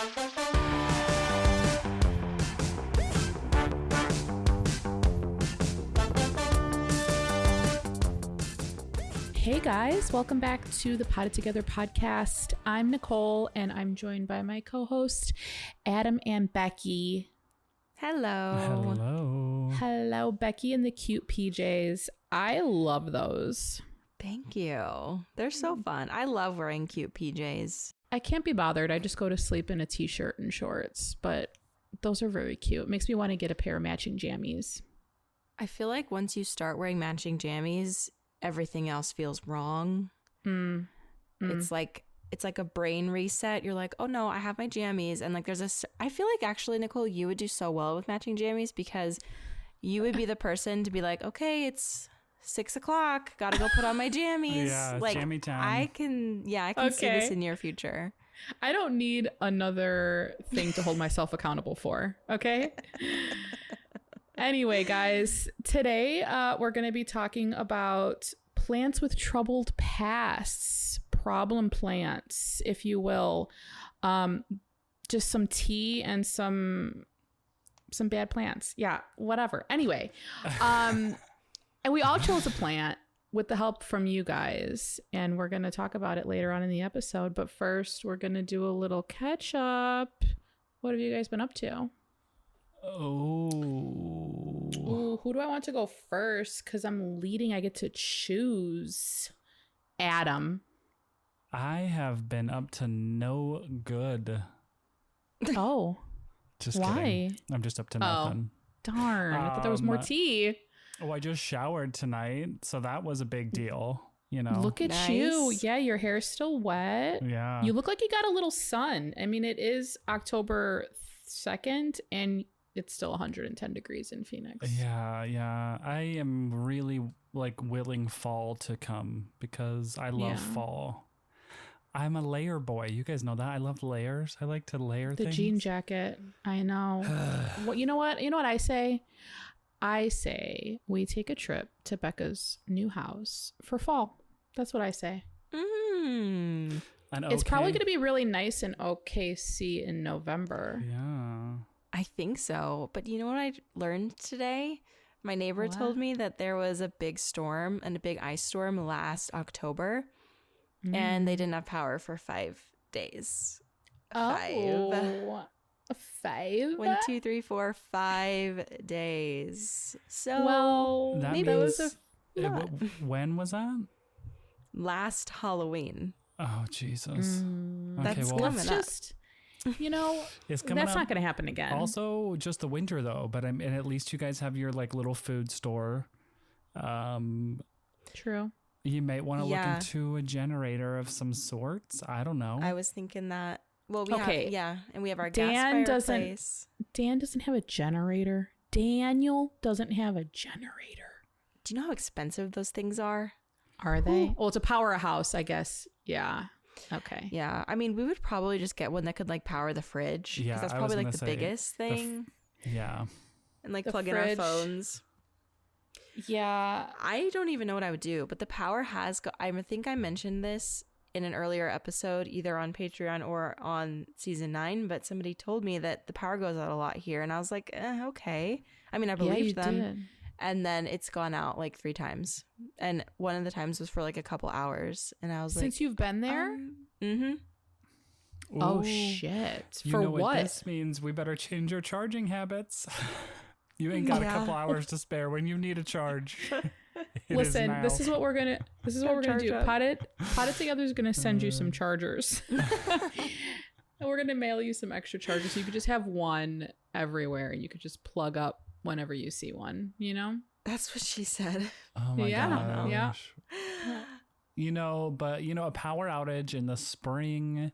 Hey guys, welcome back to the Potted Together podcast. I'm Nicole and I'm joined by my co-host Adam and Becky. Hello. Hello. Hello, Becky and the cute PJs. I love those. Thank you. They're so fun. I love wearing cute PJs. I can't be bothered. I just go to sleep in a t-shirt and shorts, but those are very cute. It makes me want to get a pair of matching jammies. I feel like once you start wearing matching jammies, everything else feels wrong. It's like a brain reset. You're like, oh no, I have my jammies. And like I feel like actually, Nicole, you would do so well with matching jammies because you would be the person to be like, okay, it's 6 o'clock. Gotta go put on my jammies. Yeah, like, jammy time. I can see this in your future. I don't need another thing to hold myself accountable for. Okay. Anyway, guys, today we're going to be talking about plants with troubled pasts, problem plants, if you will. Just some tea and some bad plants. Yeah, whatever. Anyway, and we all chose a plant with the help from you guys, and we're going to talk about it later on in the episode. But first, we're going to do a little catch up. What have you guys been up to? Ooh, who do I want to go first? Because I'm leading. I get to choose. Adam. I have been up to no good. Oh. Just why? kidding. I'm just up to nothing. Darn. I thought there was more tea. Oh, I just showered tonight, so that was a big deal. You know. Look at Nice. you. Yeah, your hair's still wet. Yeah. You look like you got a little sun. I mean, it is October 2nd, and it's still 110 degrees in Phoenix. Yeah. I am really willing fall to come because I love fall. I'm a layer boy. You guys know that. I love layers. I like to layer The things. jean jacket. I know. Well, you know what? You know what I say? I say we take a trip to Becca's new house for fall. That's what I say. It's probably going to be really nice in OKC in November. Yeah. I think so. But you know what I learned today? My neighbor told me that there was a big storm and a big ice storm last October, and they didn't have power for 5 days. Oh, 5? 1, 2, 3, 4, 5 days. So Well, That maybe means, it was when was that? last Halloween. Oh, Jesus. That's well, coming up. just, you know, it's coming that's up. not going to happen again. Also, just the winter though. But and at least you guys have your little food store. True. You might want to Yeah. look into a generator of some sorts. I don't know. I was thinking that. Well, we Okay. have, and we have our Dan gas fireplace. Dan doesn't have a generator. Daniel doesn't have a generator. Do you know how expensive those things are? Are they? Well, it's a powerhouse, I guess. Yeah. Okay. Yeah, I mean, we would probably just get one that could power the fridge. Yeah, that's I probably was the gonna say, biggest thing. Yeah. And the plug in our fridge. phones. Yeah. I don't even know what I would do, but the power has I think I mentioned this in an earlier episode, either on Patreon or on season 9, but somebody told me that the power goes out a lot here, and I was like, okay. I mean, I believed them. Did. And then it's gone out 3 times. And one of the times was for a couple hours. And I was Since you've been there? Oh, Ooh. shit. You For know what? this means we better change your charging habits. You ain't got a couple hours to spare when you need a charge. Listen, this is what we're gonna do. Potted Together is gonna send you some chargers. And we're gonna mail you some extra chargers. So you could just have one everywhere and you could just plug up whenever you see one, you know? That's what she said. Oh my gosh. But a power outage in the spring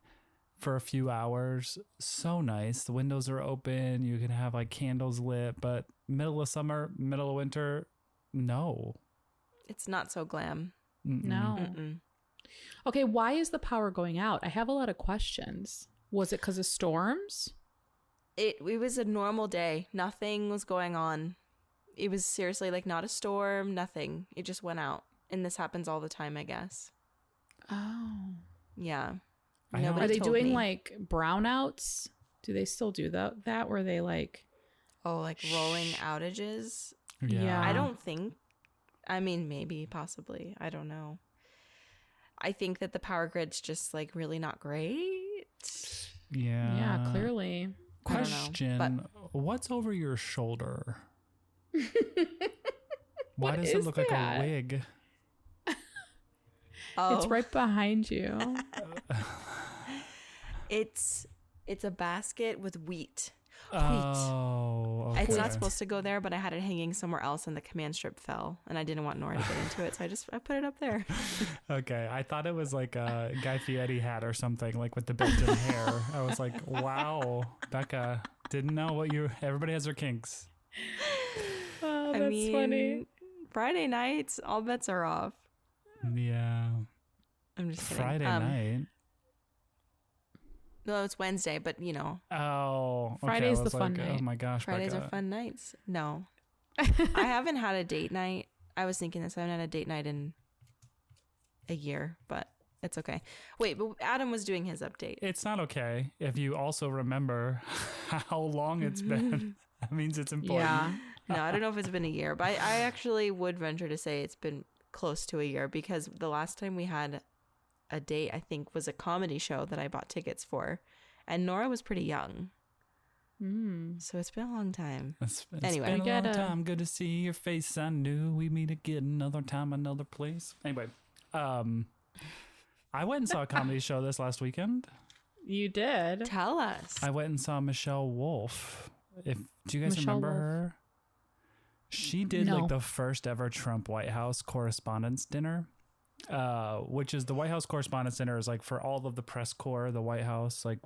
for a few hours, so nice. The windows are open, you can have candles lit, but middle of summer, middle of winter, no. It's not so glam. No. Okay, why is the power going out? I have a lot of questions. Was it because of storms? It was a normal day. Nothing was going on. It was seriously not a storm, nothing. It just went out. And this happens all the time, I guess. Oh. Yeah. I know. Are they doing brownouts? Do they still do that where they like? Oh, like rolling outages? Yeah. I don't think. I mean, maybe, possibly. I don't know. I think that the power grid's just like really not great. Yeah. Yeah, clearly. Question: what's over your shoulder? Why What does it is look like a that? wig? Oh, It's right behind you. it's a basket with wheat. Oh, okay. It's not supposed to go there, but I had it hanging somewhere else, and the command strip fell, and I didn't want Nora to get into it, so I put it up there. Okay, I thought it was like a Guy Fieri hat or something, like with the built-in hair. I was like, wow, Becca didn't know what you. Everybody has their kinks. Oh, that's funny. Friday nights, all bets are off. Yeah. I'm just kidding. Friday night. No, it's Wednesday, but you know. Oh, okay. Friday's I was the fun like, night. Oh my gosh, Fridays Becca. are fun nights. No. I haven't had a date night. I was thinking this. I haven't had a date night in a year, but it's okay. Wait, but Adam was doing his update. It's not okay if you also remember how long it's been. That means it's important. Yeah. No, I don't know if it's been a year, but I actually would venture to say it's been close to a year, because the last time we had a date, I think, was a comedy show that I bought tickets for, and Nora was pretty young. So it's been a long time. It's Anyway. been a long time. Good to see your face. I knew we meet again another time, another place. Anyway, I went and saw a comedy show this last weekend. You did. Tell us. I went and saw Michelle Wolf. Do you guys Michelle remember Wolf. her? She did No. like the first ever Trump White House Correspondents' Dinner, which is the White House Correspondents' Dinner is like for all of the press corps, the White House, like,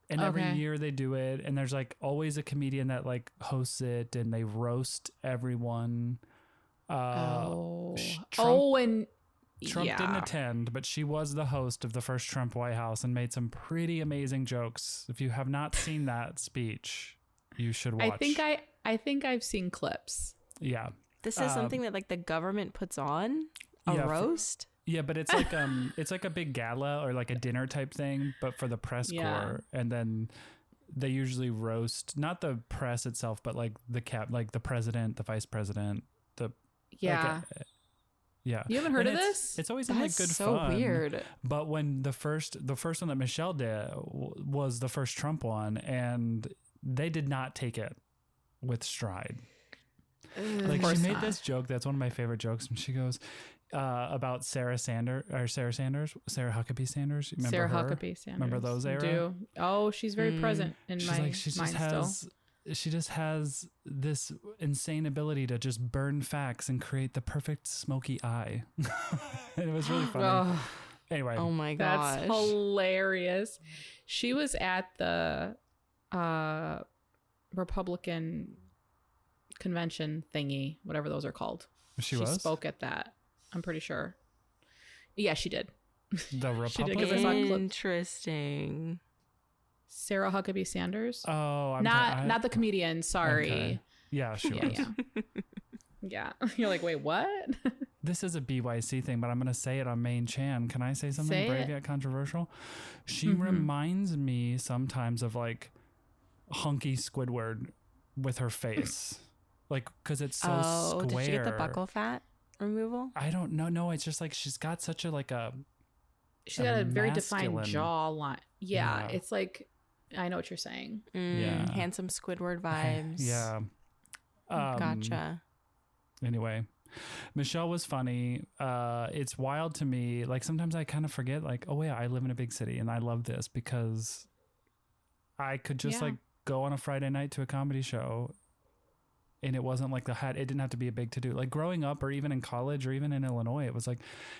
and every Okay. year they do it, and there's like always a comedian that like hosts it, and they roast everyone. Oh. Trump, And Trump yeah. didn't attend, but she was the host of the first Trump White House and made some pretty amazing jokes. If you have not seen that speech, you should watch. I think I've seen clips. Yeah. This is something that like the government puts on a yeah, roast. Yeah, but it's like a big gala or like a dinner type thing, but for the press corps, and then they usually roast not the press itself, but like like the president, the vice president, Yeah. yeah. You haven't heard And of it's- this? It's always in That's like good so fun. weird. But when the first one that Michelle did was the first Trump one, and they did not take it with stride. Like she made this joke that's one of my favorite jokes, and she goes about Sarah Huckabee Sanders. You remember Sarah her? Huckabee Sanders. Remember those era? Do. Oh, she's very present in She's my like she mind just has this insane ability to just burn facts and create the perfect smoky eye. And it was really funny. Oh, Anyway, Oh my gosh. that's hilarious. She was at the Republican convention thingy, whatever those are called. she spoke at that. I'm pretty sure. Yeah, she did. the She did, Republican. 'cause I saw clips. Interesting. Sarah Huckabee Sanders. Oh, Not the comedian. Sorry. Okay. Yeah, she was. Yeah. Yeah. You're like, wait, what? This is a BYC thing, but I'm going to say it on main chan. Can I say something Say brave it. yet controversial? She reminds me sometimes of like hunky Squidward with her face. Like, because it's so square. Did she get the buccal fat removal? I don't know. No, it's just like she's got such a like a. She's got a very masculine- defined jawline. Yeah, Yeah. it's like, I know what you're saying. Yeah. Handsome Squidward vibes. Yeah. Gotcha. Anyway, Michelle was funny. It's wild to me. Like sometimes I kind of forget, like, oh yeah, I live in a big city and I love this because I could just like go on a Friday night to a comedy show, and it wasn't like it didn't have to be a big to do. Like growing up, or even in college, or even in Illinois, it was like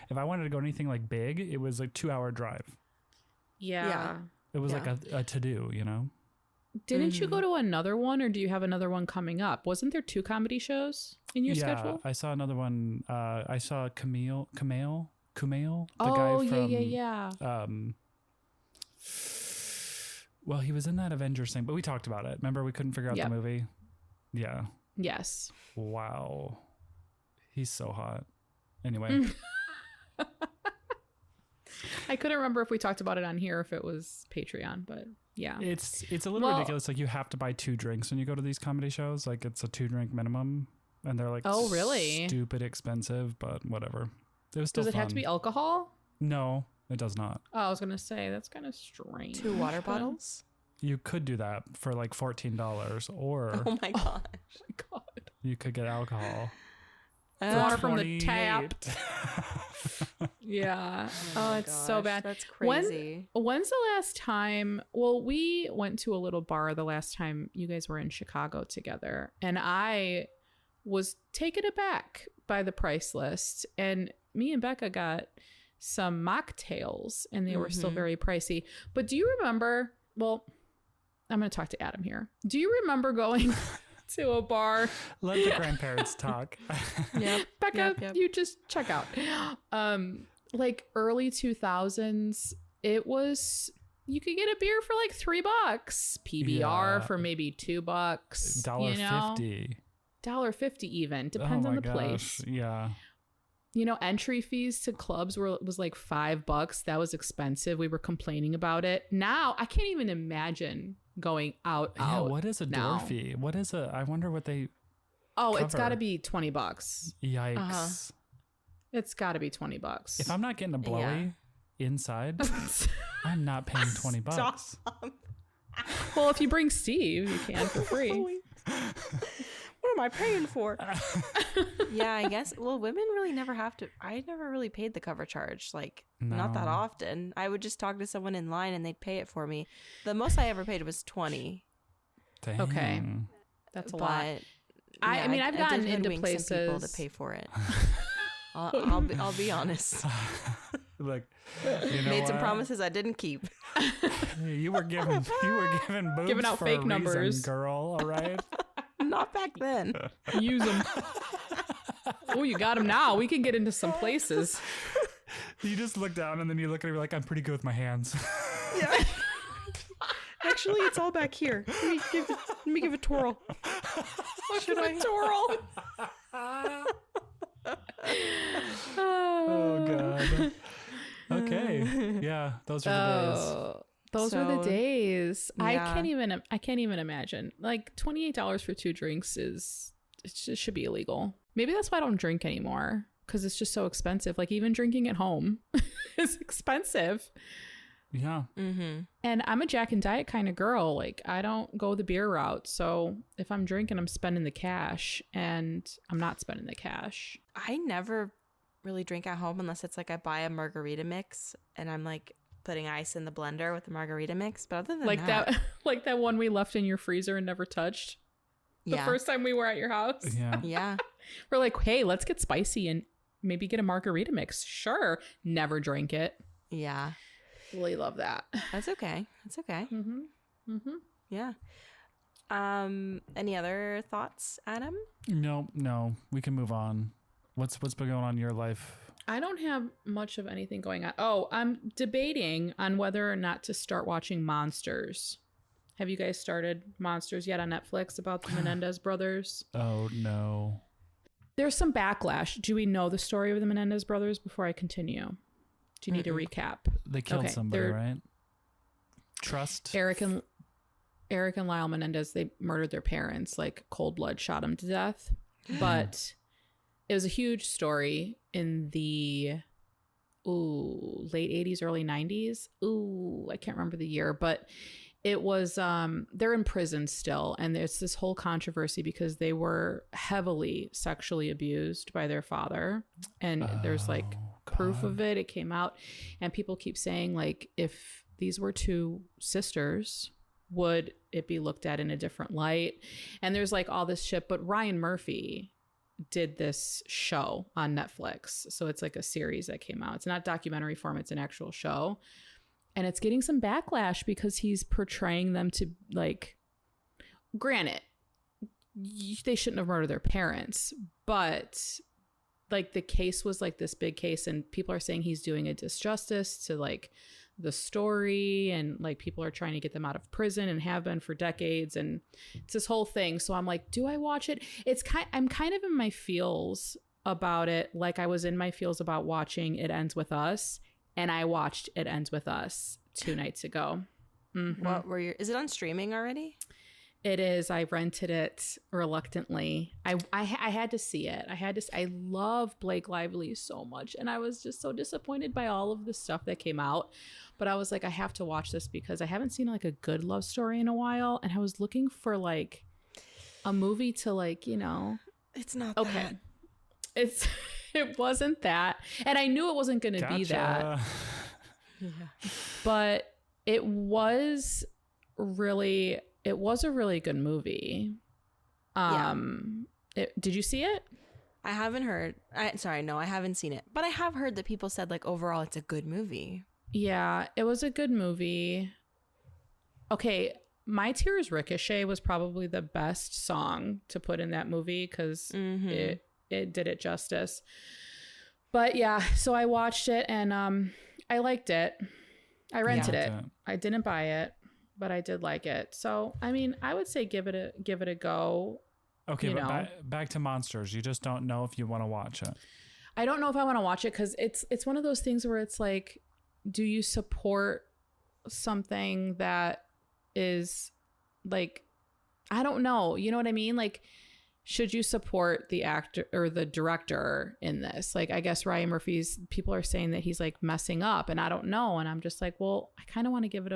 if I wanted to go anything like big, it was like 2-hour drive. Yeah. It was like a to do, you know. Didn't you go to another one, or do you have another one coming up? Wasn't there 2 comedy shows in your schedule? I saw another one. I saw Kumail, the Oh, guy from yeah. Well, he was in that Avengers thing, but we talked about it. Remember, we couldn't figure out the movie. Yeah. Yes. Wow. He's so hot. Anyway. I couldn't remember if we talked about it on here, if it was Patreon, but Yeah. It's a little ridiculous. Like you have to buy 2 drinks when you go to these comedy shows. Like it's a 2-drink minimum, and they're like, oh really? Stupid expensive, but whatever. It was still Does it fun. have to be alcohol? No, it does not. Oh, I was gonna say that's kind of strange. 2 water bottles. You could do that for like $14, or Oh my gosh. Oh my god. you could get alcohol. Water from the 28. tap. Yeah. Oh, it's so bad. That's crazy. When's the last time? Well, we went to a little bar the last time you guys were in Chicago together, and I was taken aback by the price list. And me and Becca got some mocktails, and they were still very pricey. But do you remember? Well, I'm going to talk to Adam here. Do you remember going to a bar? Let the grandparents talk. Yep. Becca, you just check out. Like early 2000s, it was, you could get a beer for like $3, PBR for maybe $2, $1.50. $1.50 even, depends on the place. Yeah. You know, entry fees to clubs was like $5. That was expensive. We were complaining about it. Now I can't even imagine going out. Yeah, what is a now. door fee? What is I wonder what they it's cover. got to be $20. Yikes. It's got to be $20. If I'm not getting a blowy inside, I'm not paying $20. Stop. Well, if you bring Steve, you can for free. What am I paying for? Yeah, I guess. Well, women really never have to. I never really paid the cover charge. Like, not that often. I would just talk to someone in line and they'd pay it for me. The most I ever paid was $20. Dang. Okay. That's a lot. I mean, I've gotten into some places people to pay for it. I'll be honest. Like, you know, made some promises I didn't keep. You were giving boobs Giving out for fake a reason, numbers. girl. All right. Not back then. Use them. Oh, you got them now. We can get into some places. You just look down and then you look at her like, I'm pretty good with my hands. Yeah. Actually, it's all back here. Let me give a twirl. Should I twirl? Oh God. Okay. Yeah, those are the days. Those were the days. Yeah. I can't even imagine. Like $28 for 2 drinks it should be illegal. Maybe that's why I don't drink anymore, because it's just so expensive. Like even drinking at home is expensive. Yeah. Mm-hmm. And I'm a Jack and Diet kind of girl. Like I don't go the beer route. So if I'm drinking, I'm spending the cash, and I'm not spending the cash. I never really drink at home unless it's like I buy a margarita mix and I'm like putting ice in the blender with the margarita mix. But other than that, like that one we left in your freezer and never touched the first time we were at your house. Yeah. Yeah. We're like, hey, let's get spicy and maybe get a margarita mix. Sure. Never drank it. Yeah. Really love that. That's okay. That's okay. Mm-hmm. Mm-hmm. Yeah. Any other thoughts, Adam? No. We can move on. What's been going on in your life? I don't have much of anything going on. Oh, I'm debating on whether or not to start watching Monsters. Have you guys started Monsters yet on Netflix about the Menendez brothers? Oh, no. There's some backlash. Do we know the story of the Menendez brothers before I continue? Do you need a recap? They killed somebody, right? Trust? Eric and Lyle Menendez, they murdered their parents, like cold blood, shot them to death. But it was a huge story in the late 80s, early 90s. I can't remember the year, but it was they're in prison still, and there's this whole controversy because they were heavily sexually abused by their father, and there's like proof of it. It came out, and people keep saying like, if these were 2 sisters, would it be looked at in a different light? And there's like all this shit. But Ryan Murphy did this show on Netflix, so it's like a series that came out. It's not documentary form, it's an actual show, and it's getting some backlash because he's portraying them to, like, granted, they shouldn't have murdered their parents, but like the case was like this big case, and people are saying he's doing a disjustice to like the story, and like people are trying to get them out of prison and have been for decades, and it's this whole thing. So I'm like, do I watch it? I'm kind of in my feels about it, like I was in my feels about watching It Ends With Us, and I watched It Ends With Us 2 nights ago. What were your? Is it on streaming already? It is. I rented it reluctantly. I had to see it. I love Blake Lively so much, and I was just so disappointed by all of the stuff that came out. But I was like, I have to watch this because I haven't seen like a good love story in a while, and I was looking for like a movie to like, you know. It's not okay. It wasn't that, and I knew it wasn't going to be that. Yeah. But it was a really good movie. Did you see it? I haven't heard. I haven't seen it. But I have heard that people said like overall it's a good movie. Yeah, it was a good movie. Okay, My Tears Ricochet was probably the best song to put in that movie because it did it justice. But yeah, so I watched it and I liked it. I rented it. I didn't buy it, but I did like it. So I mean, I would say give it a go. Okay, but back to Monsters. You just don't know if you want to watch it. I don't know if I want to watch it because it's one of those things where it's like, do you support something that is like, I don't know. You know what I mean? Like, should you support the actor or the director in this? Like, I guess Ryan Murphy's, people are saying that he's like messing up, and I don't know. And I'm just like, well, I kind of want to give it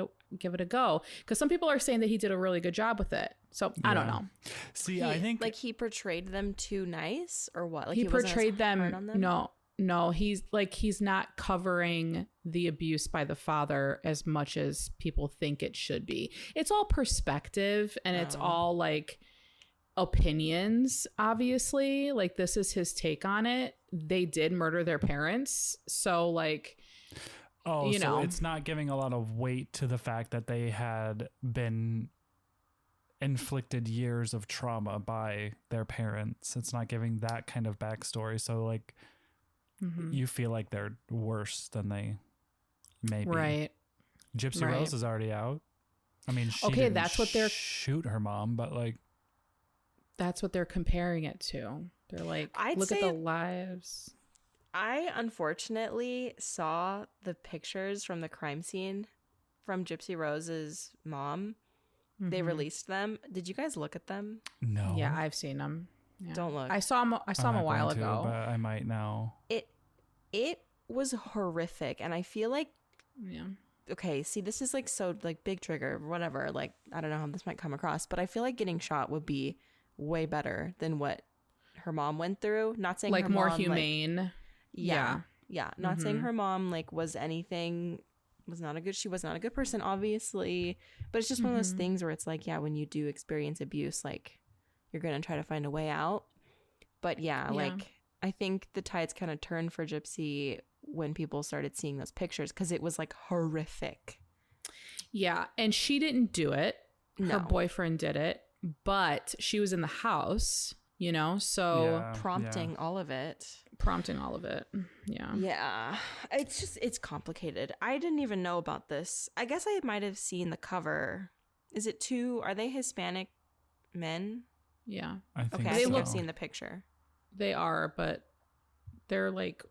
a go because some people are saying that he did a really good job with it. So I don't know. See, I think like he portrayed them too nice or what? Like he portrayed them. No, he's not covering the abuse by the father as much as people think it should be. It's all perspective and it's all like opinions, obviously. Like, this is his take on it. They did murder their parents. So like, you know, it's not giving a lot of weight to the fact that they had been inflicted years of trauma by their parents. It's not giving that kind of backstory. So like, you feel like they're worse than they may be. Right. Gypsy Rose is already out. I mean, she didn't that's what they're shoot her mom, but like, that's what they're comparing it to. They're like, look at the lives. I unfortunately saw the pictures from the crime scene from Gypsy Rose's mom. They released them. Did you guys look at them? No. Yeah, I've seen them. Yeah. Don't look. I saw him a while ago. But I might now. It was horrific, and I feel like okay, see, this is like so like big trigger, whatever. Like, I don't know how this might come across, but I feel like getting shot would be way better than what her mom went through. Not saying like her more mom, humane. Like, yeah. Not saying her mom like was not a good person, obviously, but it's just one of those things where it's like, yeah, when you do experience abuse, like you're gonna try to find a way out. But like I think the tides kind of turned for Gypsy when people started seeing those pictures because it was like horrific. Yeah, and she didn't do it. No. Her boyfriend did it, but she was in the house, you know, so prompting all of it. Yeah. It's complicated. I didn't even know about this. I guess I might have seen the cover. Is it are they Hispanic men? Yeah. I think I think I've seen the picture. They are, but they're like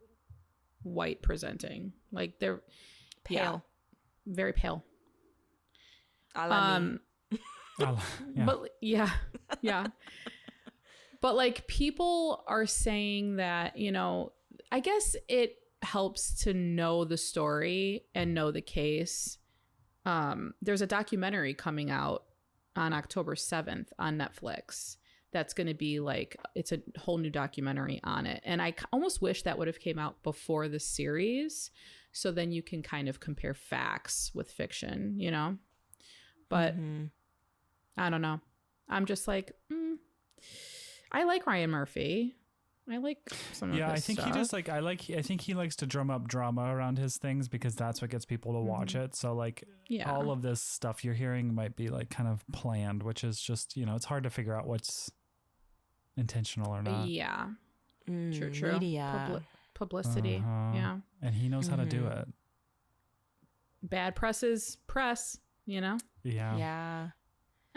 white presenting. Like they're pale. Very pale. Yeah. But yeah. But like people are saying that, you know, I guess it helps to know the story and know the case. There's a documentary coming out on October 7th on Netflix. That's going to be like, it's a whole new documentary on it. And I almost wish that would have came out before the series. So then you can kind of compare facts with fiction, you know? But I don't know. I'm just like, I like Ryan Murphy. I like some of his I think stuff. he just like, I think he likes to drum up drama around his things because that's what gets people to watch it. So like all of this stuff you're hearing might be like kind of planned, which is just, you know, it's hard to figure out what's intentional or not. Yeah. True. Media. Publicity. Yeah. And he knows how to do it. Bad press is press, you know? Yeah. Yeah.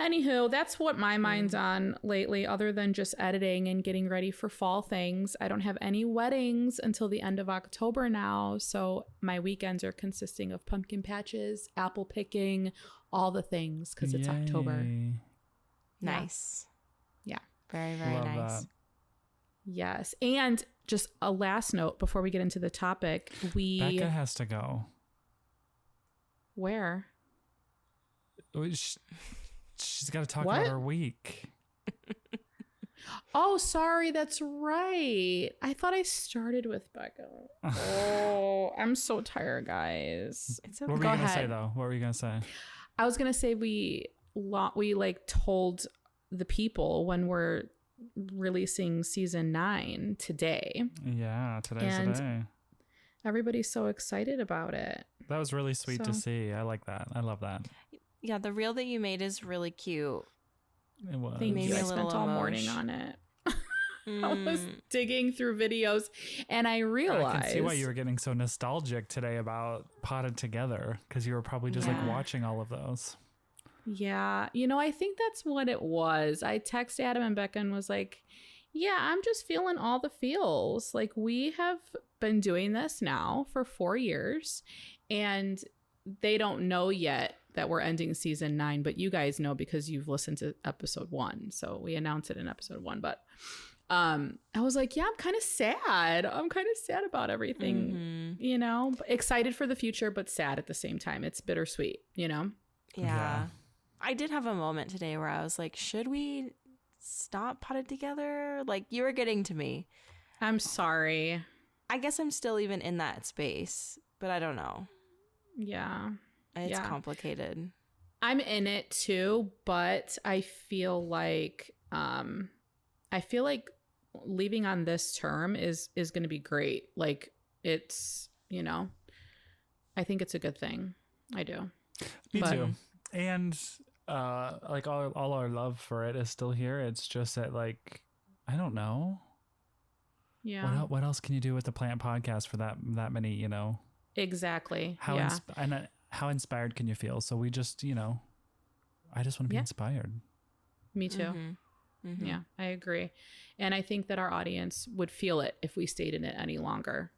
Anywho, that's what my mind's on lately, other than just editing and getting ready for fall things. I don't have any weddings until the end of October now, so my weekends are consisting of pumpkin patches, apple picking, all the things, because it's October. Nice. Yeah. Very, very Love nice. that. Yes. And just a last note before we get into the topic, Becca has to go. Where? She's got to talk What? about her week. Oh, sorry. That's right. I thought I started with Becca. Oh, I'm so tired, guys. It's What were okay. you Go going to say, ahead. though? What were you going to say? I was gonna say we like told the people when we're releasing season 9 today. Yeah, today's And the day. Everybody's so excited about it. That was really sweet to So- see. I like that. I love that. Yeah, the reel that you made is really cute. It was. Thank Made you. me I a little spent all morning emotion. on it. I was Mm. digging through videos and I realized I can see why you were getting so nostalgic today about Potted Together, because you were probably just like Yeah. watching all of those. Yeah, I think that's what it was. I texted Adam and Becca and was like, yeah, I'm just feeling all the feels. Like, we have been doing this now for 4 years and they don't know yet that we're ending season 9, but you guys know because you've listened to episode 1. So we announced it in episode 1, but I was like, yeah, I'm kind of sad. I'm kind of sad about everything, Mhm. but excited for the future, but sad at the same time. It's bittersweet, Yeah. Yeah. I did have a moment today where I was like, should we stop Potted Together? Like, you were getting to me. I'm sorry. I guess I'm still even in that space, but I don't know. Yeah. It's Yeah. complicated. I'm in it too, but I feel like leaving on this term is going to be great. Like, it's, I think it's a good thing. I do. Me But- too. And like all our love for it is still here. It's just that, like, I don't know. Yeah. What else can you do with the plant podcast for that many, Exactly. how Yeah. how inspired can you feel? So we just, I just want to be Yeah. inspired. Me too. Mhm. Mhm. Yeah, I agree. And I think that our audience would feel it if we stayed in it any longer,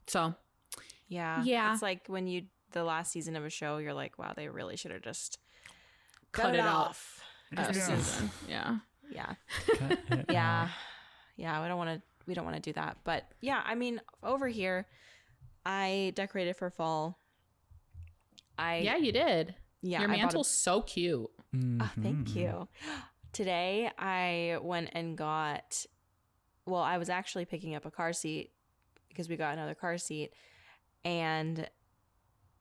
So, Yeah. Yeah. It's like when the last season of a show, you're like, wow, they really should have just cut it out. off. Yeah. Season. Yeah. Yeah. Cut it Yeah. out. Yeah. We don't want to do that. But yeah, I mean, over here, I decorated for fall. Yeah, you did. Yeah. Your I bought a- mantle's so cute. Oh, thank Mhm. you. Today, I went and I was actually picking up a car seat because we got another car seat, and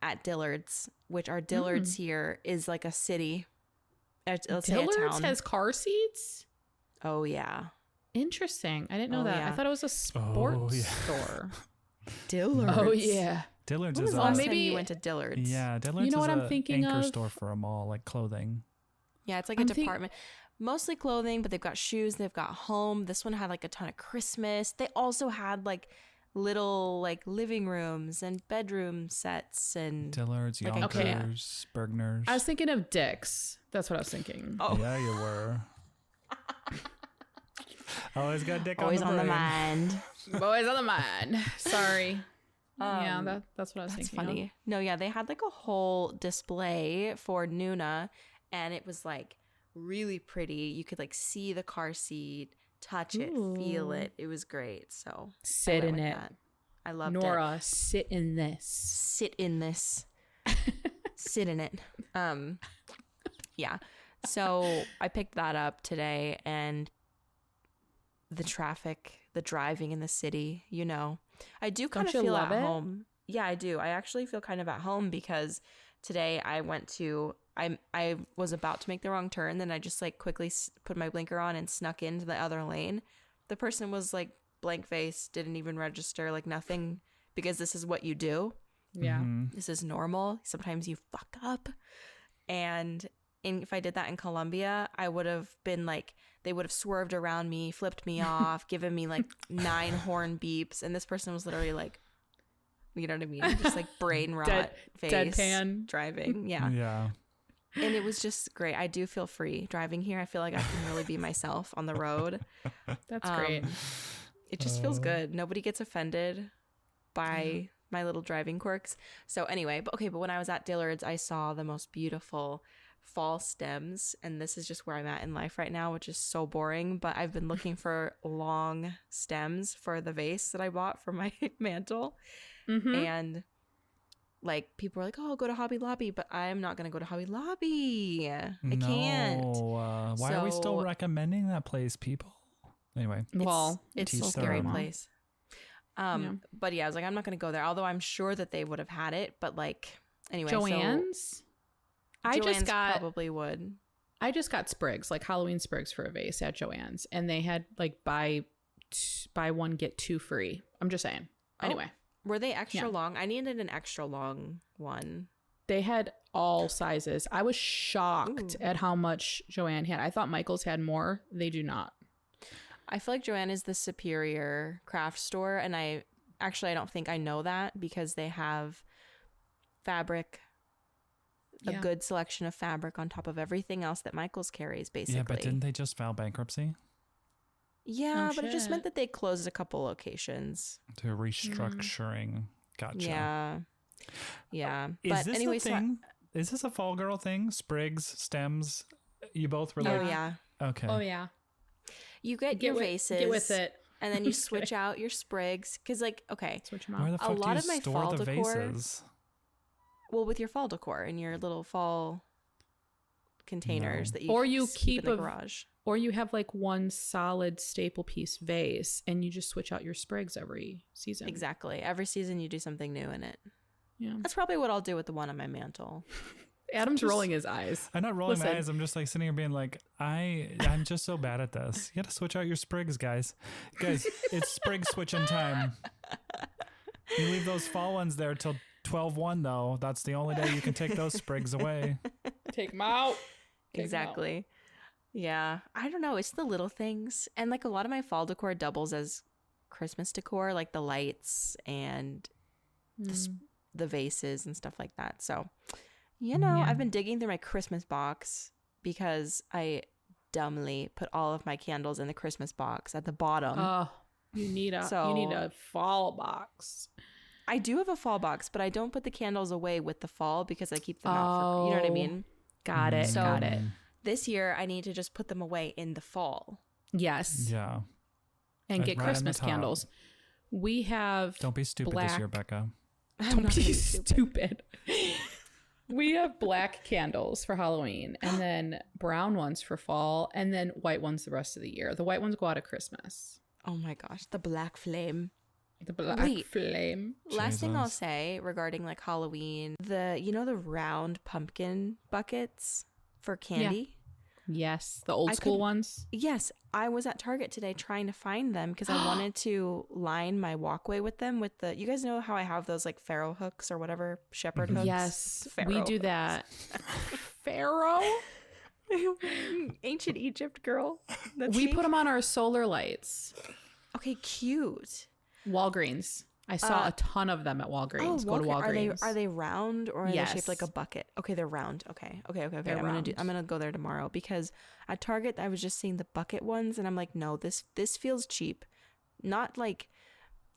at Dillard's, which our Dillard's here is like a city. Let's say a Dillard's town. has car seats? Oh, yeah. Interesting. I didn't know Oh, that. yeah. I thought it was a sports yeah. store. Dillard's. Oh, yeah. Dillard's When was is the a last time maybe- you went to Dillard's? yeah. Dillard's know is what I'm a thinking anchor of? store for a mall, like clothing. Yeah, it's like I'm a department. Mostly clothing, but they've got shoes, they've got home. This one had like a ton of Christmas. They also had like little like living rooms and bedroom sets and Dillard's, Like, okay. Yonkers, Bergner's. I was thinking of Dick's. That's what I was thinking. Oh. Yeah, you were. Always got dick always on on the the brain. mind. Boys on the mind. Sorry. Yeah, that's what I was That's thinking. funny. No, yeah, they had like a whole display for Nuna, and it was like really pretty. You could like see the car seat, touch it, feel Ooh. it. It was great. So I Sit went in with it. that. I loved it. Nora, sit in this. Sit in this. Sit in it. Yeah. So I picked that up today, and the traffic, the driving in the city, I do kind Don't of you feel love at it? home. Yeah, I do. I actually feel kind of at home because today I was about to make the wrong turn. Then I just like quickly put my blinker on and snuck into the other lane. The person was like blank face, didn't even register, like nothing, because this is what you do. Yeah. Mhm. This is normal. Sometimes you fuck up. And if I did that in Colombia, I would have been like, they would have swerved around me, flipped me off, given me like 9 horn beeps. And this person was literally like, you know what I mean? Just like brain rot face. deadpan. Driving. Yeah. Yeah. And it was just great. I do feel free driving here. I feel like I can really be myself on the road. That's great. It just feels good. Nobody gets offended by my little driving quirks. So anyway, but when I was at Dillard's, I saw the most beautiful fall stems, and this is just where I'm at in life right now, which is so boring, but I've been looking for long stems for the vase that I bought for my mantle. And like people are like, oh, go to Hobby Lobby, but I'm not gonna go to Hobby Lobby. I can't. Why are we still recommending that place, people? Anyway, it's a scary place. But yeah, I was like, I'm not gonna go there, although I'm sure that they would have had it. But like, anyway, Joann's. Joann's probably would. I just got sprigs, like Halloween sprigs for a vase at Joann's, and they had like buy one get two free. I'm just saying. Anyway, were they extra long? I needed an extra long one. They had all sizes. I was shocked at how much Joann had. I thought Michael's had more. They do not. I feel like Joann is the superior craft store, and I don't think I know that because they have fabric, a good selection of fabric on top of everything else that Michael's carries, basically. Yeah, but didn't they just file bankruptcy? Yeah, but it just meant that they closed a couple locations. They're restructuring. Gotcha. Yeah. Is this a thing? Is this a fall girl thing? Sprigs, stems? You both relate? Oh, yeah. Okay. Oh, yeah. You get your vases. Get with it. And then you switch out your sprigs. Because, like, switch them out. Where the fuck a lot do of you my store fall the decor, vases? Well, with your fall decor and your little fall containers that you keep in the garage. Or you have like one solid staple piece vase and you just switch out your sprigs every season. Exactly. Every season you do something new in it. Yeah. That's probably what I'll do with the one on my mantle. Adam's rolling his eyes. I'm not rolling my eyes. I'm just like sitting here being like, I'm just so bad at this. You got to switch out your sprigs, guys. Guys, it's sprig switching time. You leave those fall ones there till 12/1 though. That's the only day you can take those sprigs away. Take them out. Exactly. Yeah. I don't know. It's the little things. And like a lot of my fall decor doubles as Christmas decor, like the lights and the vases and stuff like that. So, I've been digging through my Christmas box because I dumbly put all of my candles in the Christmas box at the bottom. Oh, you need a fall box. I do have a fall box, but I don't put the candles away with the fall because I keep them out for, you know what I mean? Got it. So got it. This year I need to just put them away in the fall. Yes. Yeah. And get Christmas candles. We have Don't be stupid this year, Becca. Don't be stupid. We have black candles for Halloween and then brown ones for fall and then white ones the rest of the year. The white ones go out at Christmas. Oh my gosh. The black flame. The black flame. Last thing I'll say regarding like Halloween, the round pumpkin buckets for candy? Yes. The old school ones? Yes. I was at Target today trying to find them because I wanted to line my walkway with them with you guys know how I have those like pharaoh hooks or whatever, shepherd hooks? Yes. Pharaoh we do hooks. that. Pharaoh? Ancient Egypt girl. We put them on our solar lights. Okay, cute. Walgreens. I saw a ton of them at Walgreens. Go to Walgreens. Are they round or are they shaped like a bucket? Okay, they're round. Okay. I'm gonna go there tomorrow because at Target I was just seeing the bucket ones and I'm like, no, this feels cheap. Not like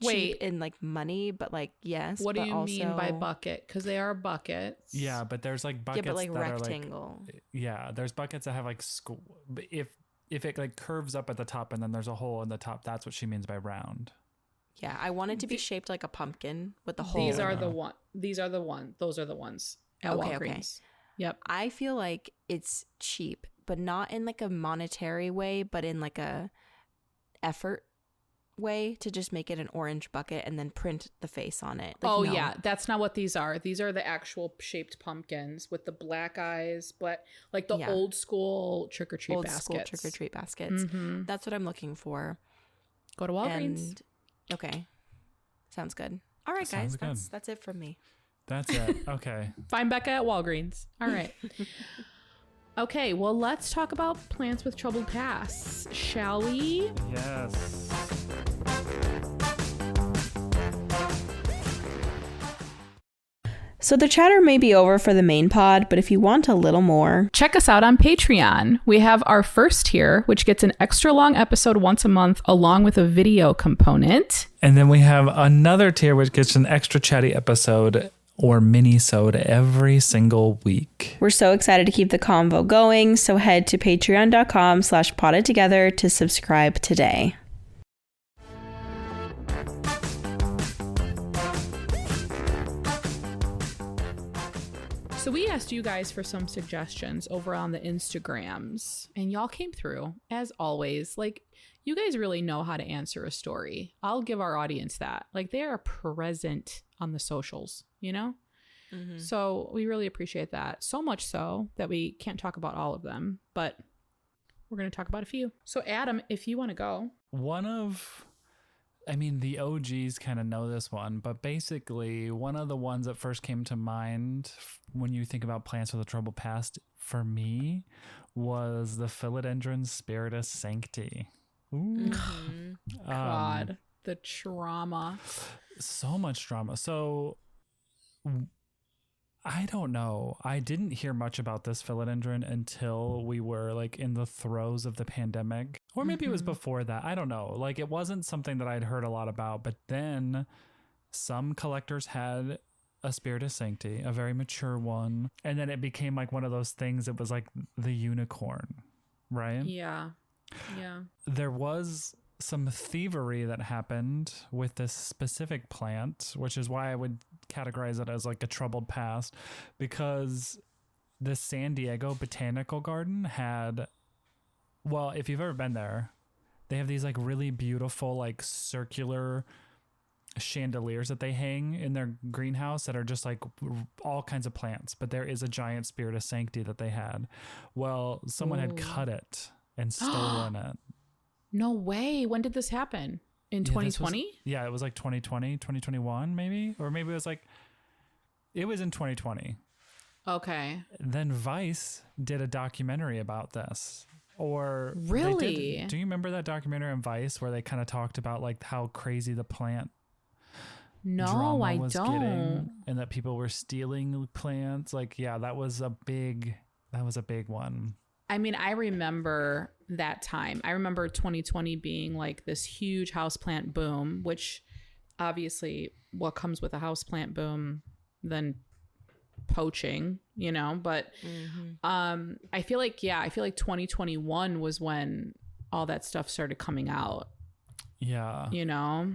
cheap in like money, but like yes. What do you mean by bucket? Because they are buckets. Yeah, but there's like buckets but like that rectangle. Are like, there's buckets that have like if it like curves up at the top and then there's a hole in the top, that's what she means by round. Yeah, I want it to be shaped like a pumpkin with the hole. These are the one. Those are the ones at Walgreens. Okay. Yep. I feel like it's cheap, but not in like a monetary way, but in like a effort way to just make it an orange bucket and then print the face on it. Like, yeah, that's not what these are. These are the actual shaped pumpkins with the black eyes, but like the old school trick-or-treat baskets. Mm-hmm. That's what I'm looking for. Go to Walgreens. Okay. Sounds good. All right, guys. That's it from me. That's it. Okay. Find Becca at Walgreens. All right. Okay, well, let's talk about plants with troubled pasts, shall we? Yes. So the chatter may be over for the main pod, but if you want a little more, check us out on Patreon. We have our first tier, which gets an extra long episode once a month along with a video component. And then we have another tier which gets an extra chatty episode or mini-sode every single week. We're so excited to keep the convo going, so head to patreon.com/poddedtogether to subscribe today. So we asked you guys for some suggestions over on the Instagrams, and y'all came through, as always. Like, you guys really know how to answer a story. I'll give our audience that. Like, they are present on the socials, you know? Mm-hmm. So we really appreciate that. So much so that we can't talk about all of them, but we're going to talk about a few. So Adam, if you want to go. The OGs kind of know this one, but basically one of the ones that first came to mind when you think about plants with a troubled past for me was the Philodendron spiritus-sancti. Ooh. Mm-hmm. God, the trauma. So much drama. So I don't know. I didn't hear much about this philodendron until we were like in the throes of the pandemic, or maybe it was before that. I don't know. Like, it wasn't something that I'd heard a lot about, but then some collectors had a spiritus-sancti, a very mature one. And then it became like one of those things. It was like the unicorn, right? Yeah. Yeah. There was some thievery that happened with this specific plant, which is why I would categorize it as like a troubled past, because the San Diego Botanical Garden had, well, if you've ever been there, they have these like really beautiful like circular chandeliers that they hang in their greenhouse that are just like all kinds of plants, but there is a giant spiritus-sancti that they had. Well, someone had cut it and stolen it. No way. When did this happen? In 2020? Yeah, it was like 2020, 2021 maybe, or maybe it was in 2020. Okay. Then Vice did a documentary about this. Or really? Do you remember that documentary on Vice where they kind of talked about like how crazy the plant drama was getting, and that people were stealing plants? Like, yeah, that was a big one. I mean, I remember that time. I remember 2020 being like this huge houseplant boom, which obviously what comes with a houseplant boom, then poaching, you know, but I feel like 2021 was when all that stuff started coming out. Yeah. You know,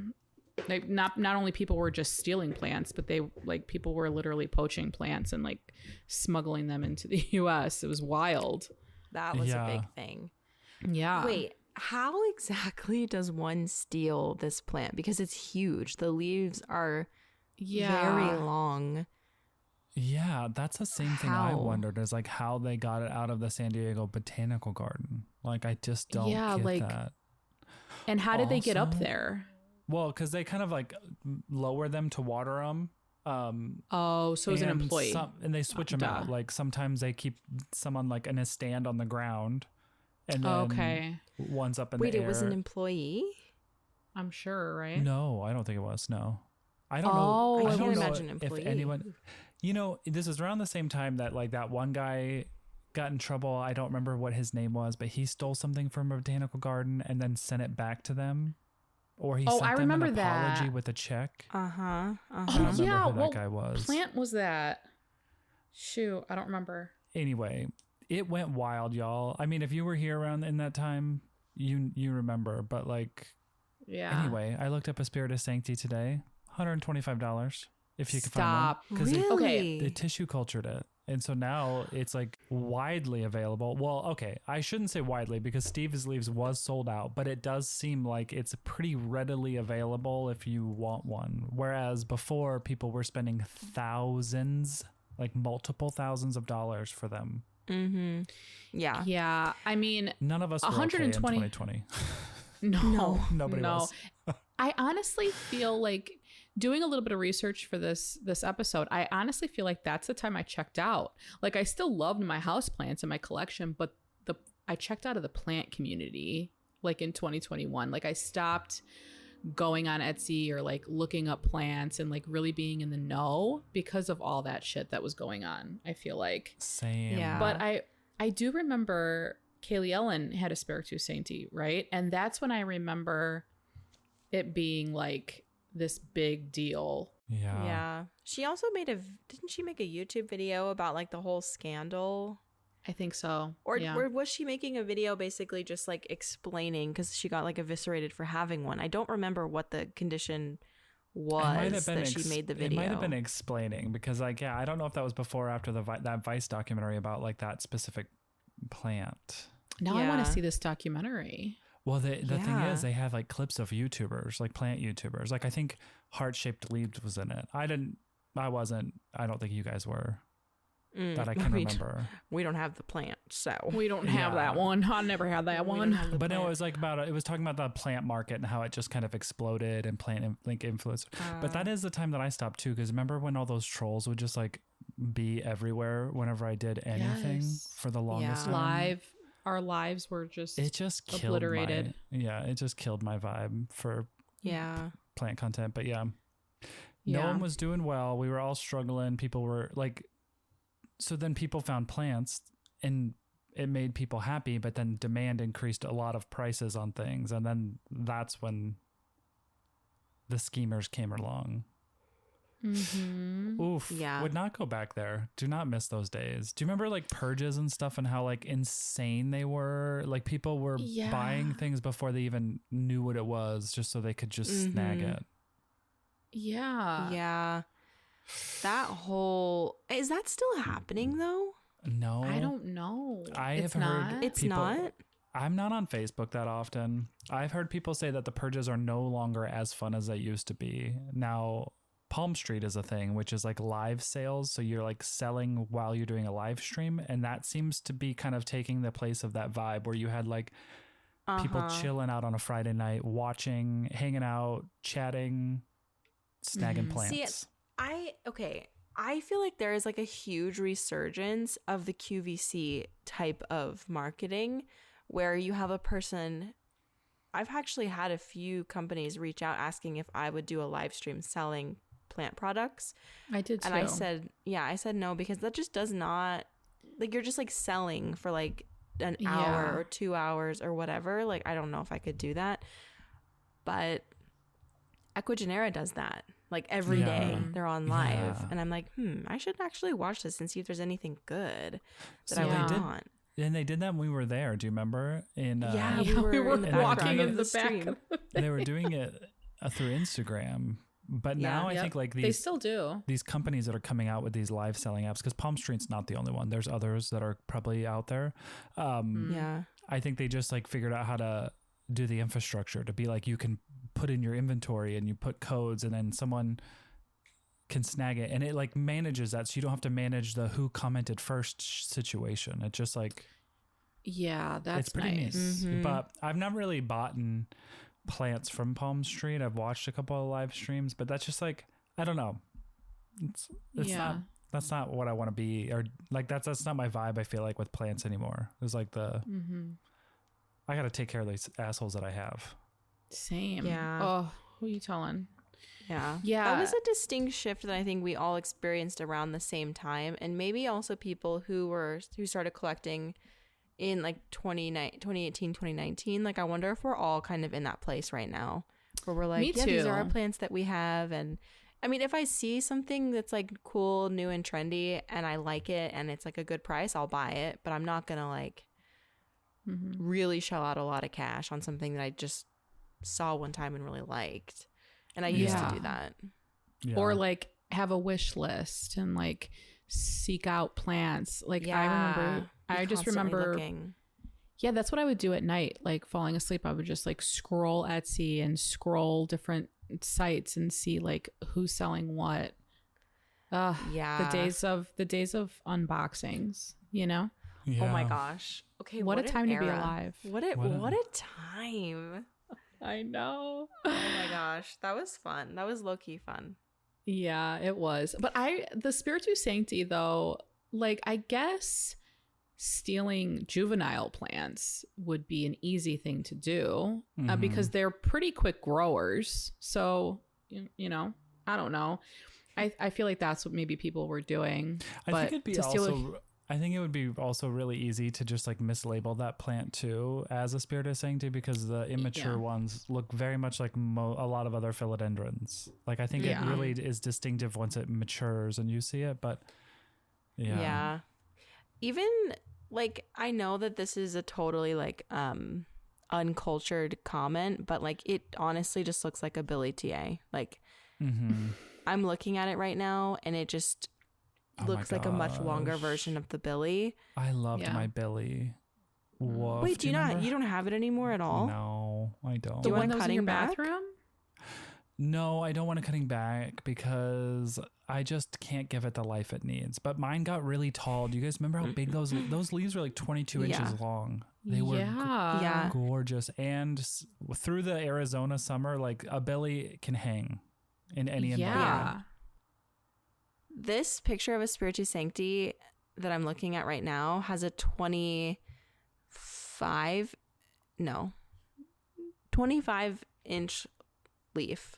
like not only people were just stealing plants, but they like people were literally poaching plants and like smuggling them into the US. It was wild. That was a big thing. Yeah. Wait, how exactly does one steal this plant? Because it's huge. The leaves are very long. Yeah, that's the same thing I wondered, is like how they got it out of the San Diego Botanical Garden. Like, I just don't get that. And how did they get up there? Well, because they kind of like lower them to water them. So it was an employee. And they switch them out. Like, sometimes they keep someone like in a stand on the ground, and then one's up in the air. Wait, it was an employee? I'm sure, right? No, I don't think it was. No, I don't know. I can't imagine an employee. If anyone, you know, this is around the same time that like that one guy got in trouble. I don't remember what his name was, but he stole something from a botanical garden and then sent it back to them. Or he sent them an apology with a check. Oh, I don't remember who that guy was. Plant was that? Shoot, I don't remember. Anyway, it went wild, y'all. I mean, if you were here around in that time, you remember. But like, anyway, I looked up a spiritus-sancti today, $125 if you can find one. Really? They tissue cultured it. And so now it's like widely available. Well, okay, I shouldn't say widely because Steve's Leaves was sold out, but it does seem like it's pretty readily available if you want one. Whereas before, people were spending thousands, like multiple thousands of dollars for them. Mm-hmm. Yeah. Yeah. I mean, none of us were 120 in 2020. No, nobody was. I honestly feel like doing a little bit of research for this episode, I honestly feel like that's the time I checked out. Like, I still loved my houseplants in my collection, but I checked out of the plant community like in 2021. Like, I stopped going on Etsy or like looking up plants and like really being in the know because of all that shit that was going on, I feel like. Same. Yeah. But I do remember Kaylee Ellen had a spiritus-sancti, right? And that's when I remember it being like this big deal. Yeah. She also didn't she make a YouTube video about like the whole scandal? I think so. Or was she making a video basically just like explaining, because she got like eviscerated for having one? I don't remember what the condition was that she made the video. It might have been explaining, because like, yeah, I don't know if that was before or after that Vice documentary about like that specific plant. Now I want to see this documentary. Well, the thing is, they have like clips of YouTubers, like plant YouTubers. Like I think Heart-Shaped Leaves was in it. I wasn't. I don't think you guys were. That I can remember. We don't have the plant, so we don't have that one. I never had that one. But no, it was like it was talking about the plant market and how it just kind of exploded and plant like influence. But that is the time that I stopped too, because remember when all those trolls would just like be everywhere whenever I did anything for the longest time. Our lives were just obliterated. It just killed my vibe for plant content. But no one was doing well. We were all struggling. People were like. So then people found plants and it made people happy, but then demand increased a lot of prices on things. And then that's when the schemers came along. Mm-hmm. Oof. Yeah. Would not go back there. Do not miss those days. Do you remember like purges and stuff and how like insane they were? Like people were buying things before they even knew what it was just so they could just snag it. Yeah. Yeah. That whole, is that still happening though? No, I don't know. It's heard it's people, not. I'm not on Facebook that often. I've heard people say that the purges are no longer as fun as they used to be. Now, Palm Street is a thing, which is like live sales. So you're like selling while you're doing a live stream. And that seems to be kind of taking the place of that vibe where you had like people chilling out on a Friday night, watching, hanging out, chatting, snagging plants. See, I feel like there is like a huge resurgence of the QVC type of marketing where you have a person. I've actually had a few companies reach out asking if I would do a live stream selling plant products. I did too. And I said no, because that just does not, like, you're just like selling for like an hour or 2 hours or whatever. Like, I don't know if I could do that. But Equigenera does that. Like every day they're on live and I'm like, I should actually watch this and see if there's anything good that I would want. And they did that when we were there. Do you remember? We were walking in the back. They were doing it through Instagram. But now I think like they still do. These companies that are coming out with these live selling apps, because Palm Street's not the only one. There's others that are probably out there. I think they just like figured out how to do the infrastructure to be like, you can put in your inventory and you put codes and then someone can snag it, and it like manages that, so you don't have to manage the who commented first situation. It's just like, that's it's pretty nice. neat. But I've not really bought plants from Palm Street. I've watched a couple of live streams, but that's just like, I don't know, it's not, that's not what I want to be, or like that's not my vibe. I feel like with plants anymore. It's like I gotta take care of these assholes that I have. Same. Yeah. Oh, who are you telling? Yeah. That was a distinct shift that I think we all experienced around the same time. And maybe also people who started collecting in like 2018, 2019. Like, I wonder if we're all kind of in that place right now where we're like, these are our plants that we have. And I mean, if I see something that's like cool, new and trendy and I like it and it's like a good price, I'll buy it. But I'm not going to like really shell out a lot of cash on something that I just saw one time and really liked. And I used to do that. Or like have a wish list and like seek out plants. Like I just remember looking. That's what I would do at night. Like falling asleep, I would just like scroll Etsy and scroll different sites and see like who's selling what. The days of unboxings, you know? Oh my gosh. Okay, what a time to be alive. What a time. I know. Oh my gosh. That was fun. That was low-key fun. Yeah, it was. But the Spiritus-sancti though, like I guess stealing juvenile plants would be an easy thing to do because they're pretty quick growers. So, you know, I don't know. I feel like that's what maybe people were doing. I think it would be also really easy to just like mislabel that plant too as a spiritus-sancti because the immature ones look very much like a lot of other philodendrons. Like I think it really is distinctive once it matures and you see it, but yeah. Even like I know that this is a totally like uncultured comment, but like it honestly just looks like a Billy TA. Like I'm looking at it right now and it just looks like a much longer version of the Billy. I loved my Billy. Woof. Wait, do you not? You don't have it anymore at all? No, I don't. The one that was in your bathroom? No, I don't want it cutting back because I just can't give it the life it needs. But mine got really tall. Do you guys remember how big those leaves were? Like 22 inches long. They were gorgeous. And through the Arizona summer, like a Billy can hang in any environment. This picture of a spiritus-sancti that I'm looking at right now has a 25 inch leaf.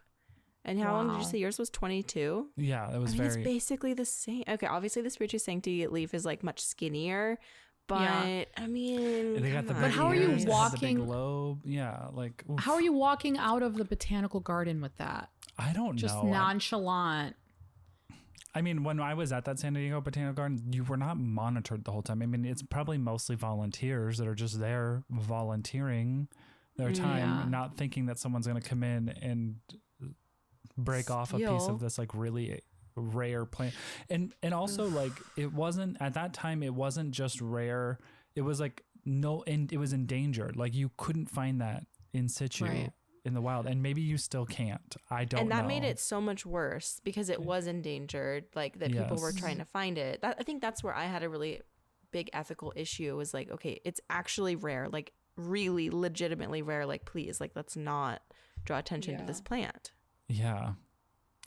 And how long did you say yours was? 22? Yeah, it was It's basically the same. Okay, obviously the spiritus-sancti leaf is like much skinnier, but I mean, they got the but how are you walking? The big lobe? Yeah, like oof. How are you walking out of the botanical garden with that? I don't know. Just nonchalant. I mean, when I was at that San Diego Botanical Garden, you were not monitored the whole time. I mean, it's probably mostly volunteers that are just there volunteering their time, not thinking that someone's going to come in and break off a piece of this like really rare plant. And also like it wasn't at that time, it wasn't just rare. It was like and it was endangered. Like you couldn't find that in situ. Right. In the wild, and maybe you still can't. I don't know. And that made it so much worse because it was endangered, like that people were trying to find it. I think that's where I had a really big ethical issue was like, okay, it's actually rare, like really legitimately rare. Like, please, like let's not draw attention to this plant. Yeah.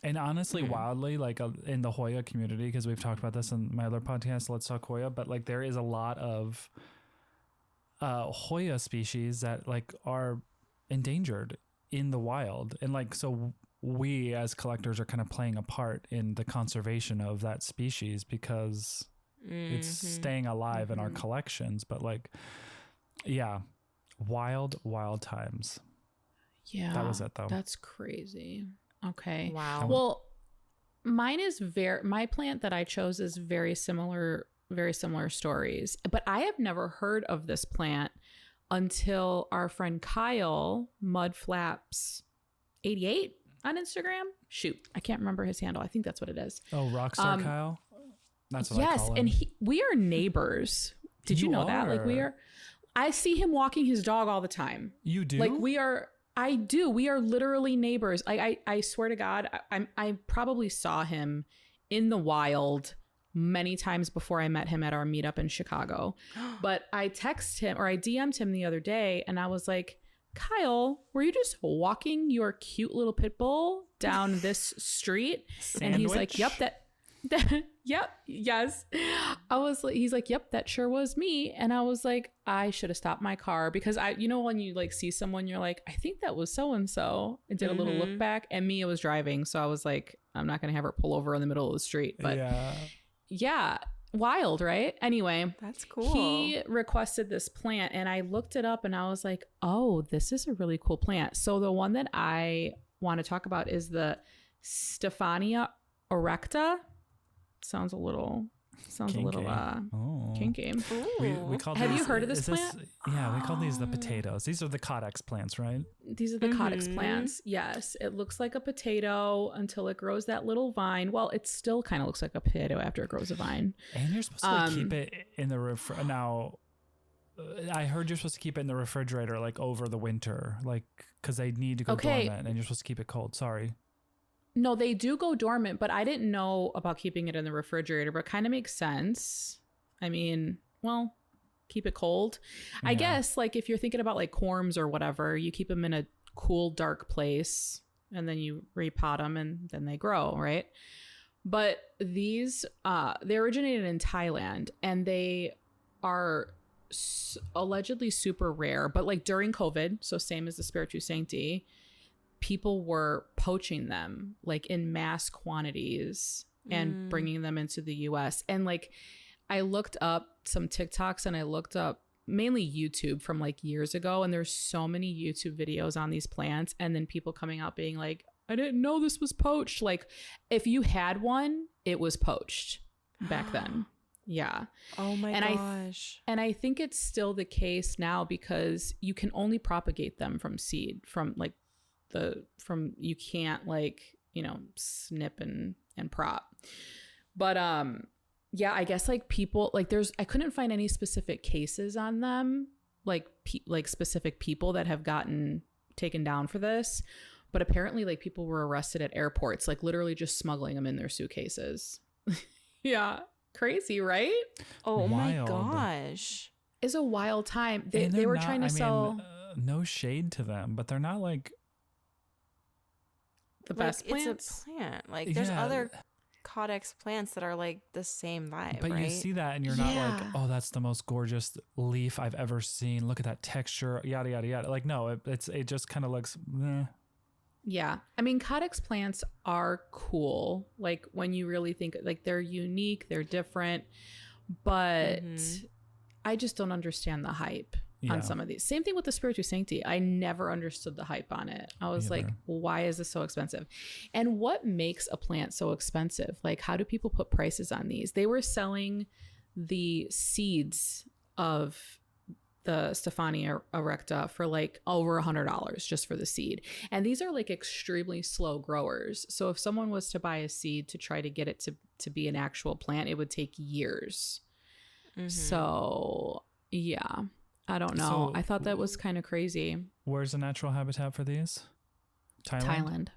And honestly, wildly, like in the Hoya community, because we've talked about this in my other podcast, Let's Talk Hoya, but like there is a lot of Hoya species that like are endangered in the wild, and like so we as collectors are kind of playing a part in the conservation of that species because it's staying alive in our collections. But like wild times. That was it though. That's crazy. Okay. Wow. Well, mine is my plant that I chose is very similar stories, but I have never heard of this plant until our friend Kyle Mudflaps88 on Instagram. Shoot, I can't remember his handle. I think that's what it is. Oh, Rockstar Kyle. That's what I call him. And we are neighbors. Did you know that? Like I see him walking his dog all the time. You do? Like I do. We are literally neighbors. I swear to God, I probably saw him in the wild many times before I met him at our meetup in Chicago. But I texted him or I DM'd him the other day and I was like, Kyle, were you just walking your cute little pit bull down this street? Sandwich? And he's like, yep, yep, yes. He's like, yep, that sure was me. And I was like, I should have stopped my car because when you like see someone, you're like, I think that was so-and-so, and did a little look back, and Mia was driving. So I was like, I'm not going to have her pull over in the middle of the street. But yeah, wild, right? Anyway, that's cool. He requested this plant and I looked it up and I was like, oh, this is a really cool plant. So the one that I want to talk about is the Stephania erecta. Sounds a little kinky. We call Have you heard of this plant? Yeah, we call these the potatoes. These are the Codex plants, right? These are the Codex plants. Yes. It looks like a potato until it grows that little vine. Well, it still kind of looks like a potato after it grows a vine. And you're supposed to like, keep it in the now. I heard you're supposed to keep it in the refrigerator like over the winter, like because they need to go dormant, and you're supposed to keep it cold. Sorry. No, they do go dormant, but I didn't know about keeping it in the refrigerator, but it kind of makes sense. I mean, well, keep it cold. Yeah. I guess like if you're thinking about like corms or whatever, you keep them in a cool, dark place and then you repot them and then they grow, right? But these, they originated in Thailand and they are allegedly super rare, but like during COVID, so same as the spiritus-sancti, people were poaching them like in mass quantities and bringing them into the US. And like I looked up some TikToks and I looked up mainly YouTube from like years ago, and there's so many YouTube videos on these plants, and then people coming out being like, I didn't know this was poached. Like if you had one, it was poached back then. Yeah. Oh my gosh. And I think it's still the case now because you can only propagate them from seed, from you can't like, you know, snip and prop. But yeah, I guess like people like I couldn't find any specific cases on them, like specific people that have gotten taken down for this. But apparently like people were arrested at airports, like literally just smuggling them in their suitcases. Yeah. Crazy, right? Oh Wild. my gosh. It's a wild time. They were trying to sell no shade to them, but they're not like the best plants. It's a plant. Like there's other codex plants that are like the same vibe, but right? you see that and you're not like, oh, that's the most gorgeous leaf I've ever seen. Look at that texture, yada, yada, yada. Like, no, it just kind of looks, Yeah. I mean, codex plants are cool. Like when you really think like they're unique, they're different, but I just don't understand the hype on some of these. Same thing with the spiritus-sancti. I never understood the hype on it. I was like, why is this so expensive? And what makes a plant so expensive? Like, how do people put prices on these? They were selling the seeds of the Stephania erecta for like over $100 just for the seed. And these are like extremely slow growers. So if someone was to buy a seed to try to get it to be an actual plant, it would take years. So yeah, I don't know. So, I thought that was kind of crazy. Where's the natural habitat for these? Thailand.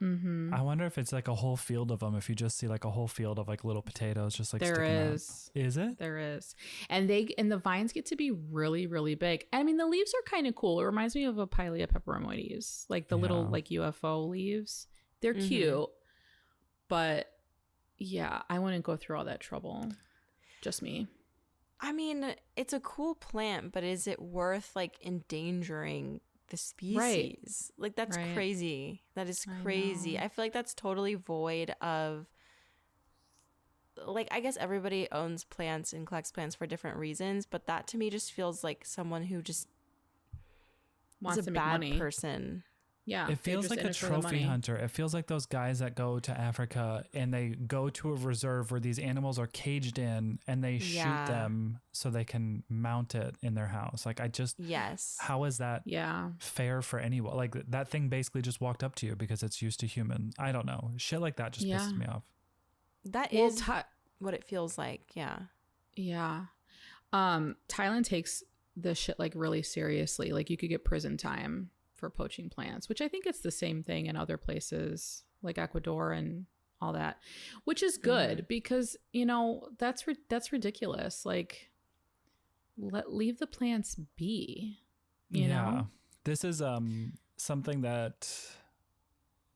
I wonder if it's like a whole field of them. If you just see like a whole field of like little potatoes, just like there is. Is it? There is, and the vines get to be really, really big. I mean, the leaves are kind of cool. It reminds me of a Pilea peperomoides, like the little like UFO leaves. They're cute, but yeah, I wouldn't go through all that trouble. Just me. I mean, it's a cool plant, but is it worth like endangering the species? Right. Like that's crazy. That is crazy. I feel like that's totally void of like, I guess everybody owns plants and collects plants for different reasons, but that to me just feels like someone who just wants is to a make bad money. person. Yeah, it feels like a trophy hunter. It feels like those guys that go to Africa and they go to a reserve where these animals are caged in and they shoot them so they can mount it in their house. Like how is that fair for anyone? Like that thing basically just walked up to you because it's used to human. I don't know. Shit like that just pisses me off. That is what it feels like. Yeah. Yeah. Thailand takes this shit like really seriously. Like you could get prison time for poaching plants, which I think it's the same thing in other places like Ecuador and all that, which is good because, you know, that's ridiculous. Like leave the plants be, you know? This is something that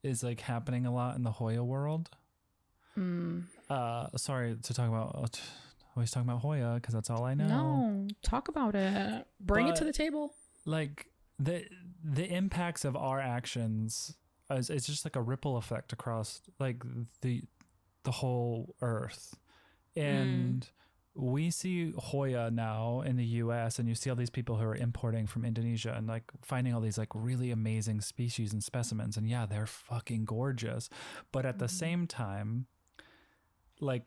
is like happening a lot in the Hoya world. Sorry to talk about always talking about Hoya because that's all I know. No, talk about it. Bring it to the table. Like the impacts of our actions it's just like a ripple effect across like the whole earth. And we see Hoya now in the US, and you see all these people who are importing from Indonesia and like finding all these like really amazing species and specimens, and yeah, they're fucking gorgeous. But at the same time, like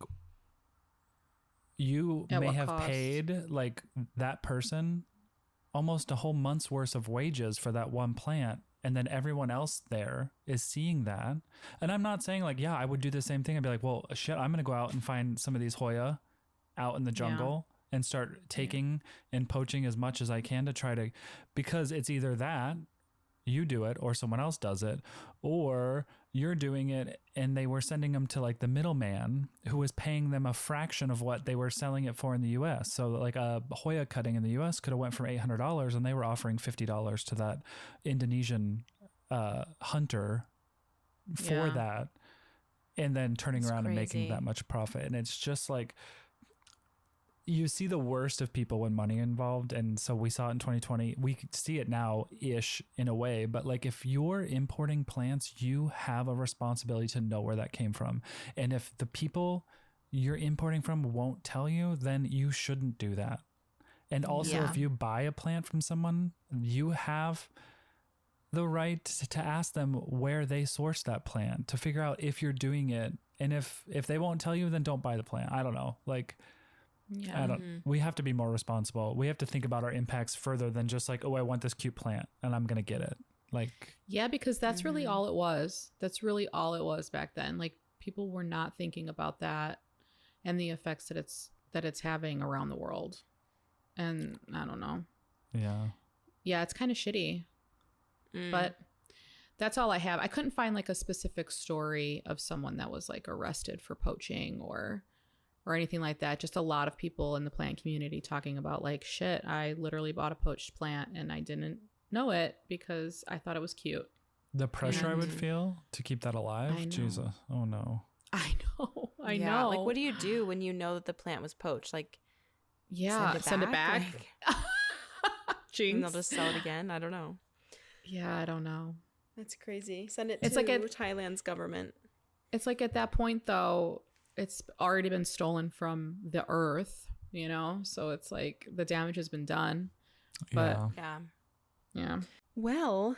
you may have paid like that person almost a whole month's worth of wages for that one plant, and then everyone else there is seeing that. And I'm not saying like, yeah, I would do the same thing. I'd be like, well, shit, I'm gonna go out and find some of these Hoya out in the jungle and start taking and poaching as much as I can to try to, because it's either that you do it or someone else does it, or you're doing it and they were sending them to like the middleman who was paying them a fraction of what they were selling it for in the US. So like a Hoya cutting in the US could have went for $800 and they were offering $50 to that Indonesian hunter for that, and then turning around and making that much profit. And it's just like, you see the worst of people when money involved. And so we saw it in 2020. We could see it now-ish in a way. But like if you're importing plants, you have a responsibility to know where that came from. And if the people you're importing from won't tell you, then you shouldn't do that. And also, if you buy a plant from someone, you have the right to ask them where they sourced that plant, to figure out if you're doing it. And if they won't tell you, then don't buy the plant. I don't know. Like, we have to be more responsible. We have to think about our impacts further than just like, oh, I want this cute plant and I'm going to get it. Like, yeah, because that's really all it was. That's really all it was back then. Like, people were not thinking about that and the effects that it's having around the world. And I don't know. Yeah, it's kind of shitty. But that's all I have. I couldn't find like a specific story of someone that was like arrested for poaching or anything like that. Just a lot of people in the plant community talking about like, shit, I literally bought a poached plant and I didn't know it because I thought it was cute. The pressure I would feel to keep that alive. Jesus. Oh no. I know. Like, what do you do when you know that the plant was poached? Like, send it back. Like, Jinx. and they'll just sell it again. I don't know. Yeah, I don't know. That's crazy. Send it to like Thailand's government. It's like at that point, though, it's already been stolen from the earth, you know? So it's like the damage has been done. But yeah. Well,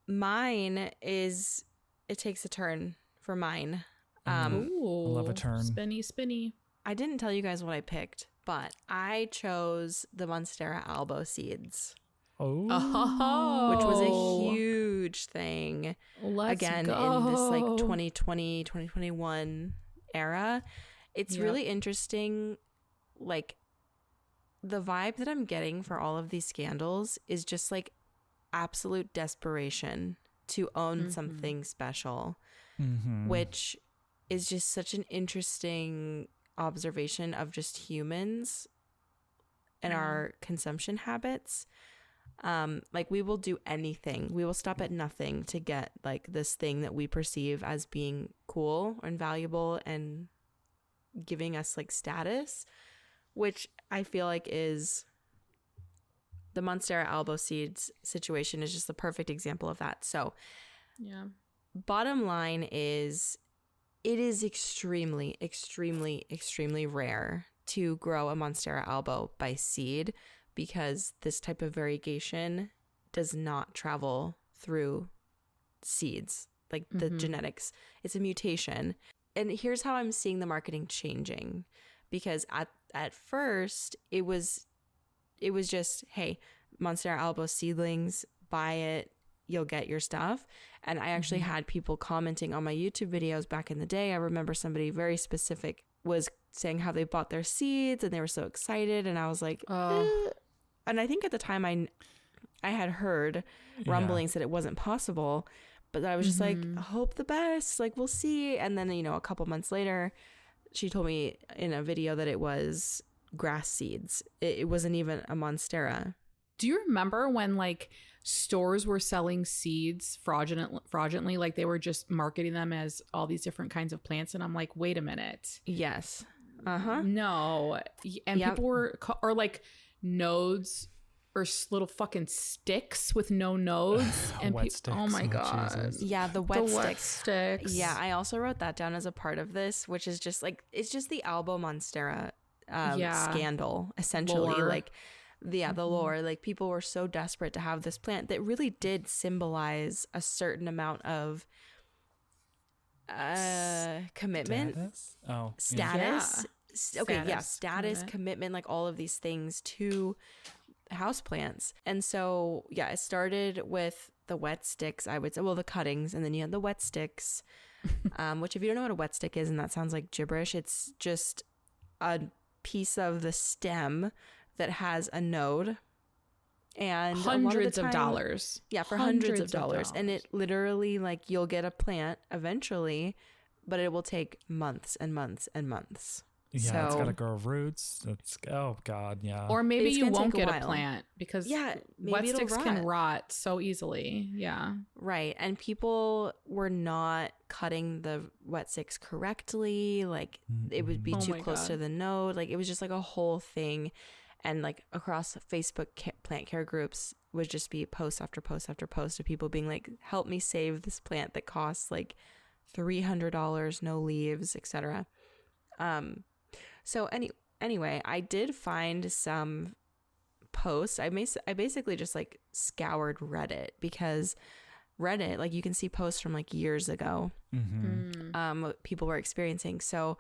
mine is, it takes a turn for mine. Ooh, I love a turn. Spinny. I didn't tell you guys what I picked, but I chose the Monstera Albo seeds. Oh. Which was a huge thing. Let's again go. In this like 2020, 2021 era. It's really interesting. Like, the vibe that I'm getting for all of these scandals is just like absolute desperation to own something special, which is just such an interesting observation of just humans and our consumption habits. Like, we will do anything. We will stop at nothing to get like this thing that we perceive as being cool and valuable and giving us like status, which I feel like is the Monstera Albo seeds situation is just the perfect example of that. So bottom line is, it is extremely, extremely, extremely rare to grow a Monstera Albo by seed, because this type of variegation does not travel through seeds, like the genetics. It's a mutation. And here's how I'm seeing the marketing changing, because at first it was just, hey, Monstera Albo seedlings, buy it, you'll get your stuff. And I actually had people commenting on my YouTube videos back in the day. I remember somebody very specific was saying how they bought their seeds and they were so excited, and I was like, And I think at the time I had heard rumblings that it wasn't possible, but I was just like, hope the best, like, we'll see. And then, you know, a couple months later, she told me in a video that it was grass seeds. It wasn't even a Monstera. Do you remember when like stores were selling seeds fraudulently? Like, they were just marketing them as all these different kinds of plants, and I'm like, wait a minute. Yes. No. And people were or like nodes or little fucking sticks with no nodes and wet sticks. Oh my god. Jesus. Yeah, the wet sticks. Sticks. Yeah, I also wrote that down as a part of this, which is just like, it's just the Albo Monstera scandal essentially. Lore. Like the lore, like, people were so desperate to have this plant that really did symbolize a certain amount of commitment, status. Status, commitment, like all of these things to houseplants. And so it started with the wet sticks, I would say, well, the cuttings, and then you had the wet sticks, which, if you don't know what a wet stick is, and that sounds like gibberish, it's just a piece of the stem that has a node, and hundreds of dollars. Yeah, for hundreds of dollars. And it literally, like, you'll get a plant eventually, but it will take months and months and months. Yeah, it's got to So grow roots. It's oh god, yeah. Or maybe It's you gonna won't take a get a while. plant because yeah, wet maybe it'll sticks rot. can rot so easily. Yeah. Right. And people were not cutting the wet sticks correctly. Like it would be Oh too my close to God. the node. Like it was just like a whole thing. And like across Facebook plant care groups would just be post after post after post of people being like, help me save this plant that costs like $300, no leaves, etc. So anyway, I did find some posts. I basically just like scoured Reddit because Reddit, like you can see posts from like years ago, what people were experiencing. So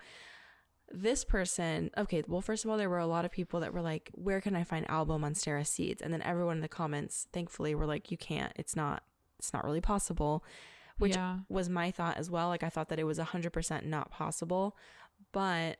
this person, okay, well, first of all, there were a lot of people that were like, where can I find Albo Monstera seeds? And then everyone in the comments, thankfully, were like, you can't, it's not really possible, which was my thought as well. Like I thought that it was 100% not possible, but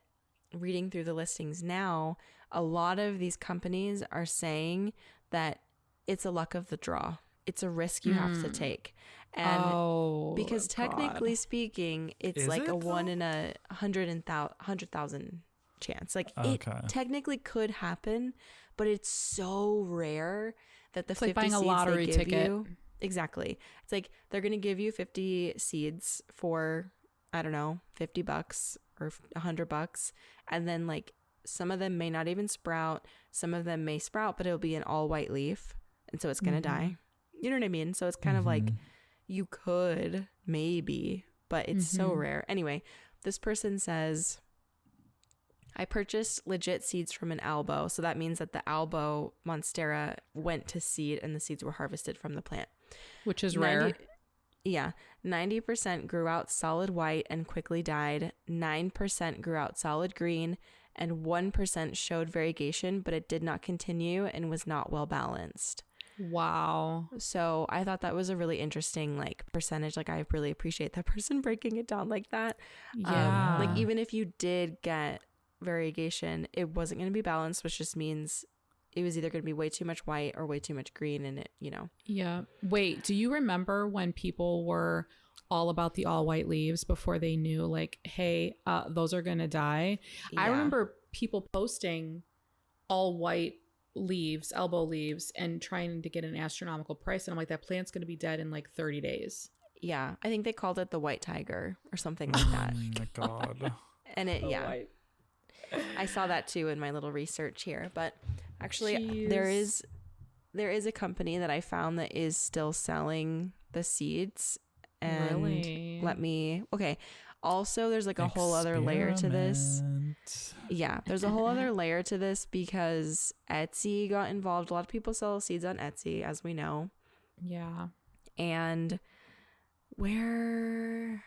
reading through the listings now, a lot of these companies are saying that it's a luck of the draw. It's a risk you have to take. And because technically speaking, it's like a 1 in 100,000 chance. Like it technically could happen, but it's so rare that the 50 like buying a seeds lottery they give ticket. you. Exactly. It's like they're going to give you 50 seeds for, I don't know, $50 or $100. And then like some of them may not even sprout. Some of them may sprout, but it'll be an all white leaf. And so it's going to die. You know what I mean? So it's kind of like you could maybe, but it's so rare. Anyway, this person says, I purchased legit seeds from an Albo. So that means that the Albo Monstera went to seed and the seeds were harvested from the plant. Which is rare. 90% grew out solid white and quickly died. 9% grew out solid green. And 1% showed variegation, but it did not continue and was not well balanced. Wow. So I thought that was a really interesting like percentage. Like I really appreciate that person breaking it down like that. Yeah. Like even if you did get variegation, it wasn't going to be balanced, which just means it was either going to be way too much white or way too much green, and it, you know. Yeah. Wait, do you remember when people were all about the all white leaves before they knew like, hey, those are going to die? I remember people posting all white leaves, elbow leaves, and trying to get an astronomical price. And I'm like, that plant's going to be dead in like 30 days. Yeah. I think they called it the white tiger or something like that. Oh my God. And it, I saw that too in my little research here. But actually, there is a company that I found that is still selling the seeds. And Really? okay. Also, there's like a whole other layer to this. Yeah, there's a whole other layer to this because Etsy got involved. A lot of people sell seeds on Etsy, as we know. Yeah. And where...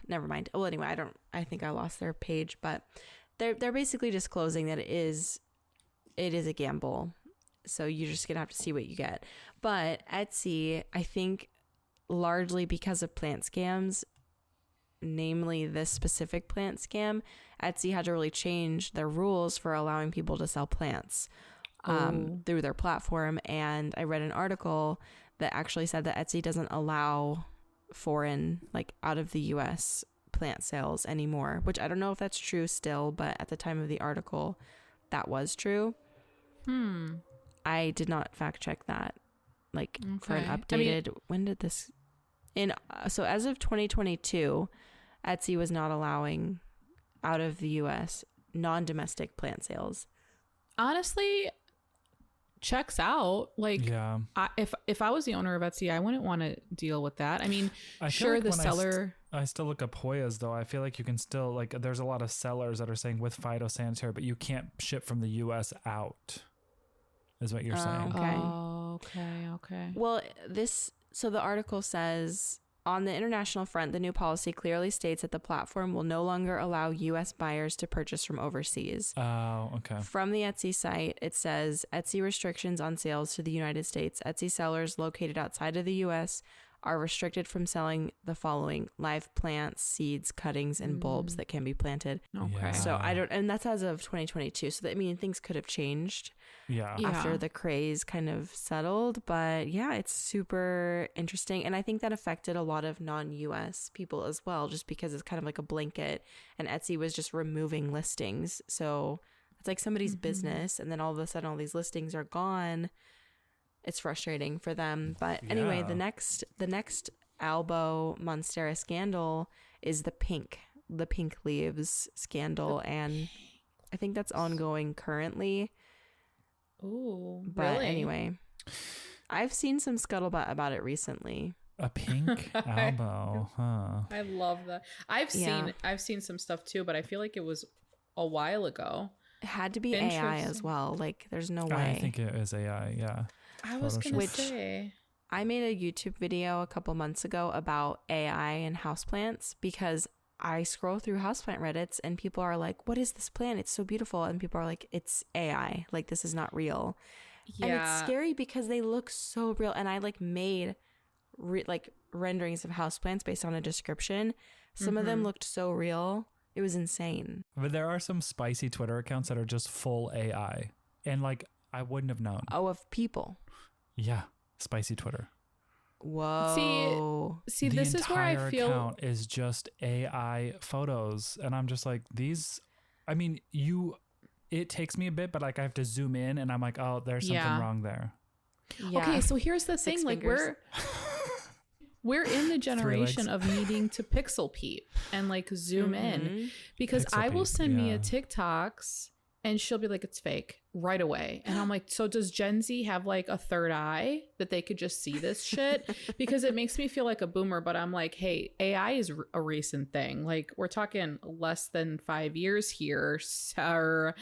never mind. Well, anyway, I think I lost their page, but they're basically disclosing that it is a gamble. So you're just going to have to see what you get. But Etsy, I think largely because of plant scams, namely this specific plant scam, Etsy had to really change their rules for allowing people to sell plants through their platform. And I read an article that actually said that Etsy doesn't allow foreign, like out of the US plant sales anymore, which I don't know if that's true still, but at the time of the article that was true. I did not fact check that for an updated, when did this so as of 2022, Etsy was not allowing out of the US non-domestic plant sales. Honestly, checks out. Like, yeah. If I was the owner of Etsy, I wouldn't want to deal with that. I mean, sure, like the seller. I still look up Hoyas though. I feel like you can still there's a lot of sellers that are saying with phytosanitary, but you can't ship from the US out, is what you're saying. Okay. Well, so the article says, on the international front, the new policy clearly states that the platform will no longer allow U.S. buyers to purchase from overseas. Oh, okay. From the Etsy site, it says, Etsy restrictions on sales to the United States. Etsy sellers located outside of the U.S. are restricted from selling the following: live plants, seeds, cuttings, and bulbs that can be planted. Okay. Yeah. So and that's as of 2022. So I mean, things could have changed Yeah. after the craze kind of settled. But yeah, it's super interesting. And I think that affected a lot of non-US people as well, just because it's kind of like a blanket, and Etsy was just removing listings. So it's like somebody's business, and then all of a sudden all these listings are gone. It's frustrating for them. But anyway, Yeah. the next Albo Monstera scandal is the pink leaves scandal, and I think that's ongoing currently. Ooh, But really? anyway, I've seen some scuttlebutt about it recently. A pink Albo, huh? I love that. I've seen some stuff too, but I feel like it was a while ago. It had to be AI as Interesting. well. Like, there's no way. I think it is AI. Yeah. I was gonna Which- say. I made a YouTube video a couple months ago about AI and houseplants, because I scroll through houseplant Reddits and people are like, what is this plant? It's so beautiful. And people are like, it's AI. Like, this is not real. Yeah. And it's scary because they look so real. And I like made renderings of houseplants based on a description. Some of them looked so real. It was insane. But there are some spicy Twitter accounts that are just full AI. And like, I wouldn't have known. Oh, of people. Yeah. Spicy Twitter. Whoa. See, The this is where I entire feel. account is just AI photos. And I'm just like, I mean, it takes me a bit, but like I have to zoom in and I'm like, oh, there's something Yeah. wrong there. Yeah. Okay, so here's the Six thing: like fingers. we're in the generation legs. of needing to pixel peep and like zoom in, because Pixel I will peep, send Mia yeah. TikToks and she'll be like, it's fake right away. And I'm like, so does Gen Z have like a third eye that they could just see this shit? Because it makes me feel like a boomer, but I'm like, hey, AI is a recent thing. Like, we're talking less than 5 years here. So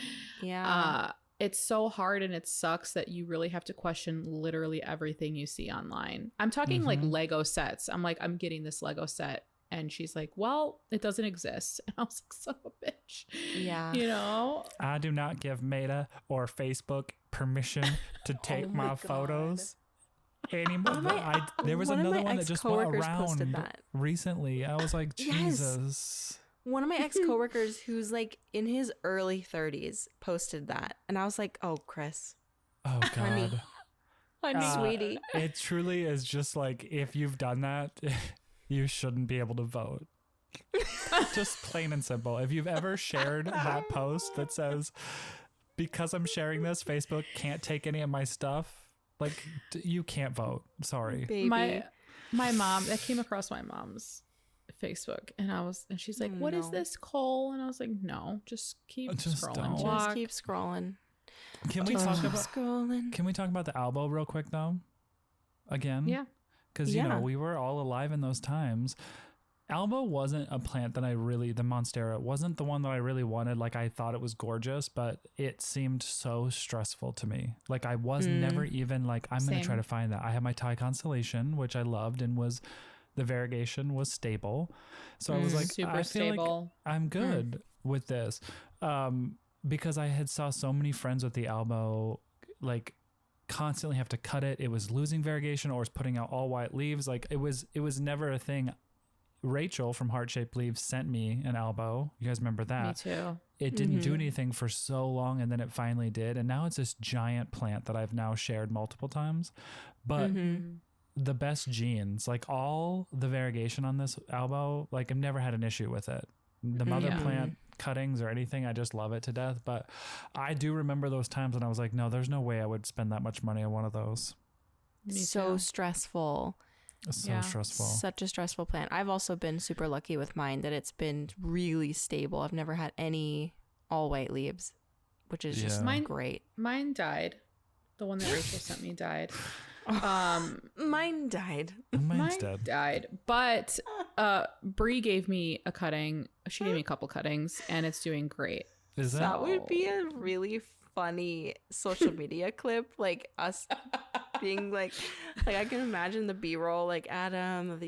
Yeah. it's so hard, and it sucks that you really have to question literally everything you see online. I'm talking like Lego sets. I'm like, I'm getting this Lego set. And she's like, well, it doesn't exist. And I was like, son of a bitch. Yeah. You know? I do not give Meta or Facebook permission to take my photos anymore. There was one of another my one that just went ex-coworkers posted around that. recently. I was like, Yes. Jesus. One of my ex-coworkers who's like in his early 30s posted that. And I was like, oh, Chris. Oh, Honey. God. Sweetie. It truly is just like, if you've done that, you shouldn't be able to vote. Just plain and simple. If you've ever shared that post that says, because I'm sharing this, Facebook can't take any of my stuff, like, you can't vote. Sorry. Baby. My mom, that came across my mom's Facebook, and she's like, what is No. this, Cole? And I was like, no, just keep Just scrolling. don't. Just Walk. keep scrolling. Can we talk about Scrolling. Can we talk about the Albo real quick though? Again? Yeah. Because, you Yeah. know, we were all alive in those times. Albo wasn't a plant that the Monstera wasn't the one that I really wanted. Like, I thought it was gorgeous, but it seemed so stressful to me. Like, I was never even like, I'm going to try Same. to find that. I had my Thai constellation, which I loved, and the variegation was stable. So I was like, Super I feel like stable. I'm good with this. Because I had saw so many friends with the Albo, like, constantly have to cut it. It was losing variegation or was putting out all white leaves. Like, it was never a thing. Rachel from Heart Shaped Leaves sent me an Albo. You guys remember that? Me too. It didn't do anything for so long, and then it finally did. And now it's this giant plant that I've now shared multiple times. But the best genes, like all the variegation on this Albo, like I've never had an issue with it. The mother plant cuttings or anything, I just love it to death. But I do remember those times when I was like, no, there's no way I would spend that much money on one of those. Me So too. stressful. It's so Yeah. stressful. Such a stressful plant. I've also been super lucky with mine that it's been really stable. I've never had any all white leaves, which is just Yeah. great. Mine died. The one that Rachel sent me died. Mine died. Mine's Mine dead. died. But Bree gave me a cutting. She gave me a couple cuttings, and it's doing great. Is That that? would be a really funny social media clip, like us being like I can imagine the B-roll, like Adam with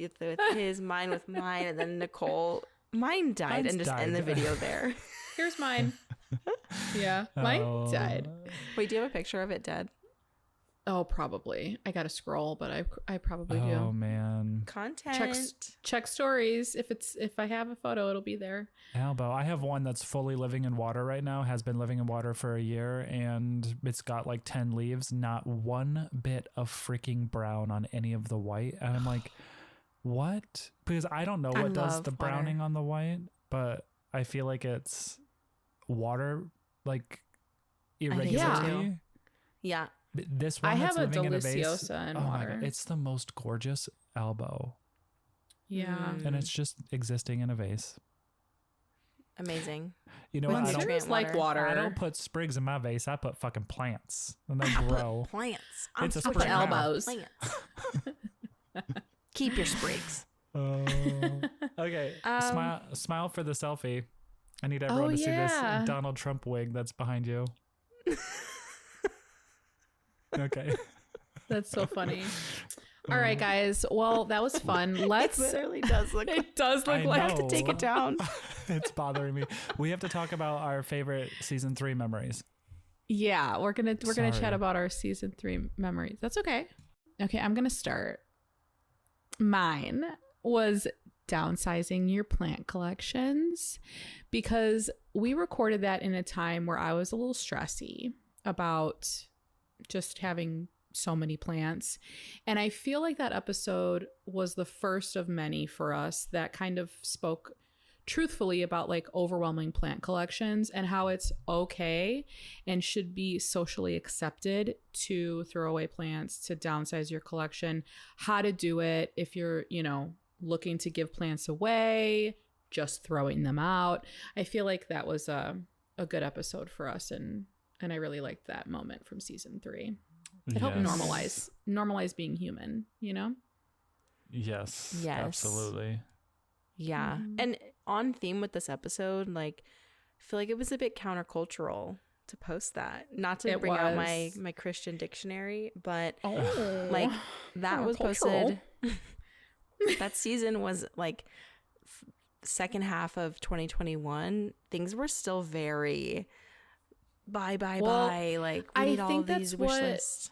his, mine with mine, and then Nicole, mine died, Mine's and just end the died. video there. Here's mine. Yeah, mine Oh. died. Wait, do you have a picture of it dead? Oh, probably. I gotta scroll, but I probably do. Oh man. Content. Check stories. If I have a photo, it'll be there. Albo. I have one that's fully living in water right now, has been living in water for a year, and it's got like 10 leaves, not one bit of freaking brown on any of the white. And I'm like, what? Because I don't know what does the browning on the white, but I feel like it's water, like irregularity. Yeah. This one I that's have a living in a vase. deliciosa in Oh my water. God, it's the most gorgeous Albo, Yeah. and it's just existing in a vase. Monstera's You know what? Monstera's like water. I don't put sprigs in my vase. I put fucking plants, and they grow. Plants. It's a Put spring now. elbows. Plants. Keep your sprigs. Okay, smile for the selfie. I need everyone to see this Donald Trump wig that's behind you. Okay. That's so funny. All right, guys. Well, that was fun. Let's. It literally does look. It does look like. I have to take it down. It's bothering me. We have to talk about our favorite season 3 memories. Yeah, we're gonna chat about our season 3 memories. That's okay. Okay, I'm gonna start. Mine was downsizing your plant collections, because we recorded that in a time where I was a little stressy about just having so many plants. And I feel like that episode was the first of many for us that kind of spoke truthfully about like overwhelming plant collections and how it's okay and should be socially accepted to throw away plants, to downsize your collection, how to do it if you're, looking to give plants away, just throwing them out. I feel like that was a good episode for us, and I really liked that moment from season 3. It helped normalize being human, Yes. Absolutely. Yeah. And on theme with this episode, like, I feel like it was a bit countercultural to post that. Not to bring out my Christian dictionary, but like that was posted. That season was like second half of 2021. Things were still very bye. Like, we need all these wish lists.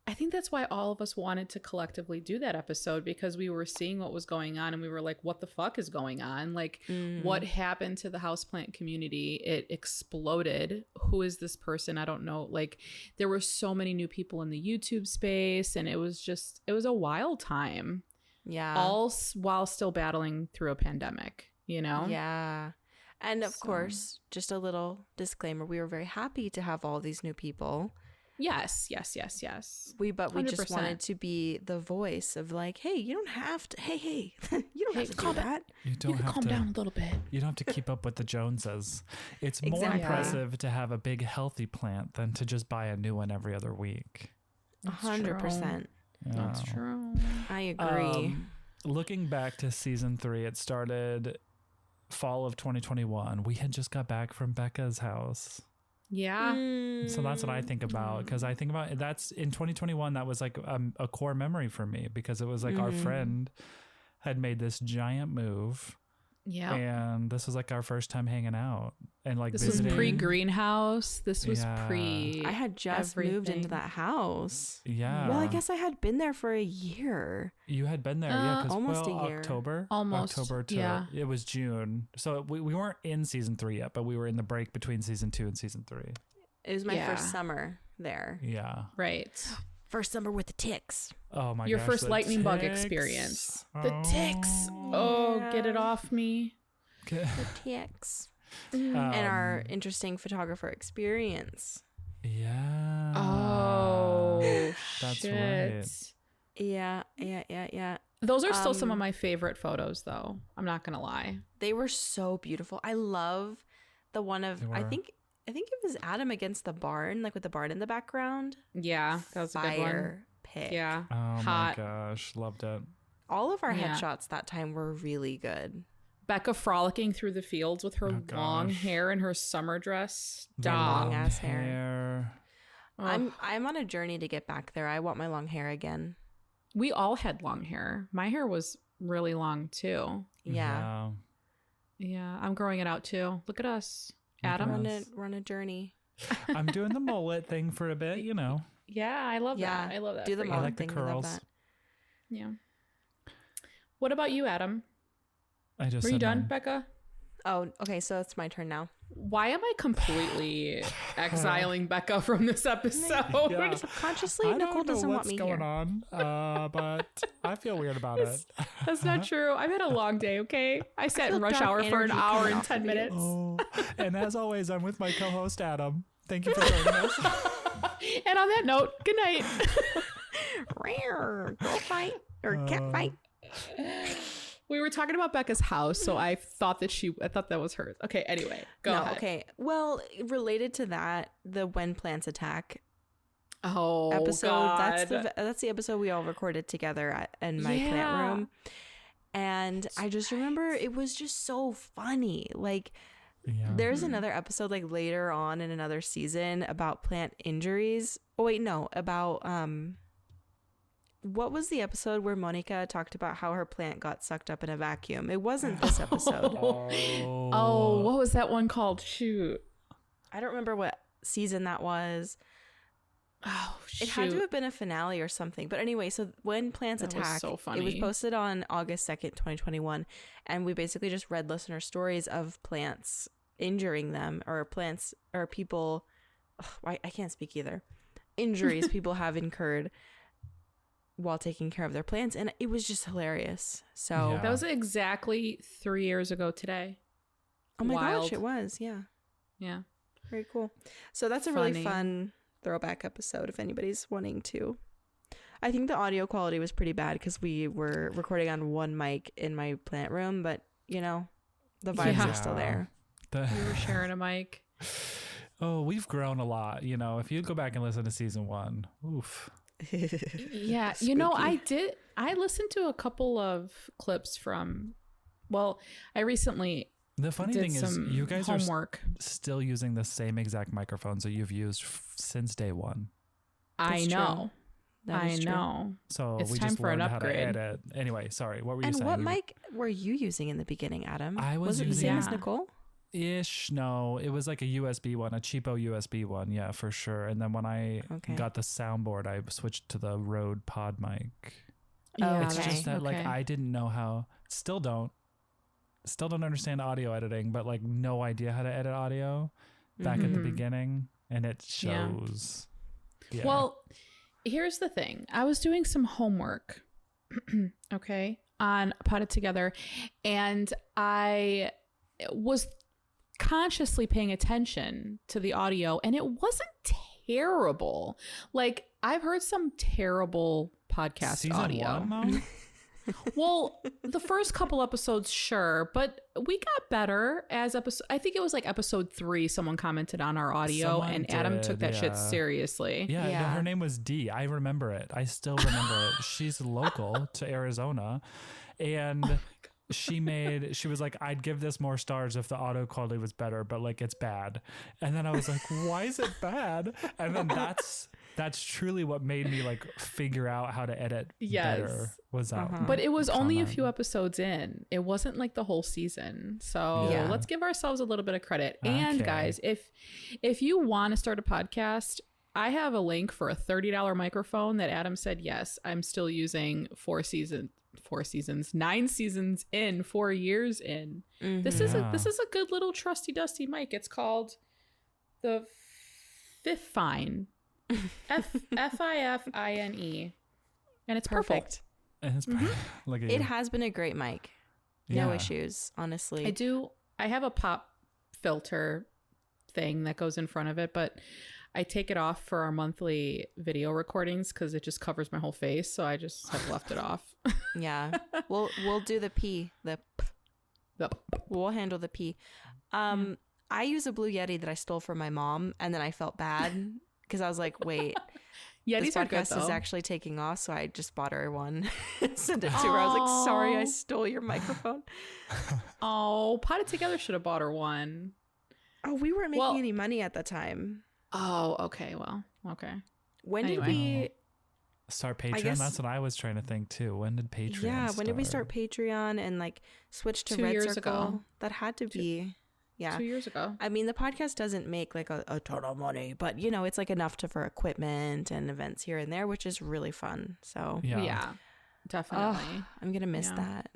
I think that's why all of us wanted to collectively do that episode, because we were seeing what was going on and we were like, what the fuck is going on? Like, what happened to the houseplant community? It exploded. Who is this person? I don't know. Like, there were so many new people in the YouTube space, and it was a wild time. Yeah. All while still battling through a pandemic, Yeah. And of course, just a little disclaimer, we were very happy to have all these new people. Yes. We 100%. Just wanted to be the voice of like, hey, you don't have to. Hey, you don't have to do that. You can calm down a little bit. You don't have to keep up with the Joneses. It's more impressive to have a big healthy plant than to just buy a new one every other week. 100%. That's true. I agree. Looking back to season 3, it started fall of 2021. We had just got back from Becca's house. Yeah. So that's what I think about, because I think about that's in 2021. That was like a core memory for me, because it was like our friend had made this giant move. Yeah. And this was like our first time hanging out and like this visiting. was pre-greenhouse. This was pre. I had just moved into that house. Yeah. Well, I guess I had been there for a year. You had been there, yeah, because almost a year. October to it was June. So we weren't in season 3 yet, but we were in the break between season 2 and season 3. It was my first summer there. Yeah. Right. First summer with the ticks. Oh my gosh. Your first lightning bug experience. The ticks. Oh, get it off me. The ticks. And our interesting photographer experience. Yeah. Oh, that's shit. right. Yeah. Those are still some of my favorite photos, though. I'm not going to lie. They were so beautiful. I love the one of, I think it was Adam against the barn, like with the barn in the background. Yeah, that was a good one. Pick. Yeah. Oh Hot. my gosh. Loved it. All of our headshots that time were really good. Becca frolicking through the fields with her long hair and her summer dress. Long ass hair. Oh. I'm on a journey to get back there. I want my long hair again. We all had long hair. My hair was really long too. Yeah. Yeah, I'm growing it out too. Look at us. Adam. We're on a journey. I'm doing the mullet thing for a bit, Yeah, I love Yeah. that. I love that. Do the for you. I mom like the thing. I love curls. that. Yeah. What about you, Adam? I just Were you said done, mine. Becca? Oh, okay. So it's my turn now. Why am I completely exiling Becca from this episode? Yeah. Subconsciously, I Nicole don't know doesn't want what's me going here. on, but I feel weird about it. That's not true. I've had a long day, okay? I sat feel in rush dark hour for an energy hour coming and off 10 of you. minutes. Oh, and as always, I'm with my co-host Adam. Thank you for joining us. And on that note, good night. Rare girl fight or cat fight. We were talking about Becca's house, so I thought that was hers. Okay, anyway, go ahead. Okay. Well, related to that, the when plants attack Oh, episode. God. That's the episode we all recorded together in my Yeah. plant room. And I just remember it was just so funny. Like Yeah. there's another episode like later on in another season about plant injuries. Oh wait, no, about what was the episode where Monica talked about how her plant got sucked up in a vacuum? It wasn't this episode. Oh, what was that one called? Shoot. I don't remember what season that was. Oh, shoot. It had to have been a finale or something. But anyway, so when plants That was attack, so it was funny. posted on August 2nd, 2021. And we basically just read listener stories of plants injuring them or plants or people. I can't speak either. Injuries people have incurred while taking care of their plants. And it was just hilarious. So, Yeah. That was exactly 3 years ago today. oh my Wild. gosh, it was. Yeah. Yeah. Very cool. So that's a really Funny. fun throwback episode if anybody's wanting to. I think the audio quality was pretty bad because we were recording on one mic in my plant room, but you know, the vibes Yeah. are still there. We were sharing a mic. Oh, we've grown a lot. You know, if you go back and listen to season 1, oof. Yeah. You know, I listened to a couple of clips from, I recently The funny did thing is, some you guys homework. are still using the same exact microphones that you've used since day 1. I That's true. know. That I is true. know. So It's we time just for an learned how to upgrade. edit. Anyway, sorry. What were you And saying? what mic were you using in the beginning, Adam? I was it the using- same as Yeah. Nicole? Ish. No, it was like a USB one, a cheapo USB one. Yeah, for sure. And then when I Okay. got the soundboard, I switched to the Rode Pod mic. Yeah, It's okay. just that like I didn't know how. Still don't understand audio editing, but like no idea how to edit audio back at the Mhm. beginning, and it Yeah. shows. Yeah. Well, here's the thing. I was doing some homework, okay, on Potted Together, and I was consciously paying attention to the audio, and it wasn't terrible. Like, I've heard some terrible podcast season audio. 1 though. Well, the first couple episodes, sure, but we got better as I think it was like episode 3. Someone commented on our audio, Someone and Adam did, took that shit yeah. seriously. Yeah, no, Yeah. her name was Dee. I remember it. I still remember it. She's local to Arizona, and she was like, I'd give this more stars if the audio quality was better, but like it's bad. And then I was like, why is it bad? And then that's truly what made me like figure out how to edit better. Was that? But it was only a comment. few episodes in. It wasn't like the whole season. So Yeah. let's give ourselves a little bit of credit. And Okay. guys, if you want to start a podcast, I have a link for a $30 microphone that Adam said, yes, I'm still using 9 seasons in, 4 years in. This is Yeah. a good little trusty dusty mic. It's called the Fifine. Fifine. And it's Perfect. And it's look at It you. has been a great mic. No Yeah. issues, honestly. I have a pop filter thing that goes in front of it, but I take it off for our monthly video recordings because it just covers my whole face. So I just have left it off. Yeah. We'll do the P. We'll handle the P. I use a Blue Yeti that I stole from my mom, and then I felt bad because I was like, wait, Yeah, this these are good podcast is though. actually taking off, so I just bought her one and sent it to her. I was like, sorry, I Aw. stole your microphone. Oh, Potted Together should have bought her one. Oh, we weren't making Well- any money at the time. Oh, okay. Well, okay. When did Anyway. we? Start Patreon. guess- That's what I was trying to think too. When did Patreon? Yeah, when did we start Patreon and like switch to 2 Red years Circle? ago. That had to be, Yeah. 2 years ago. I mean, the podcast doesn't make like a ton of money, but you know, it's like enough for equipment and events here and there, which is really fun. So Yeah, definitely. I'm gonna miss that.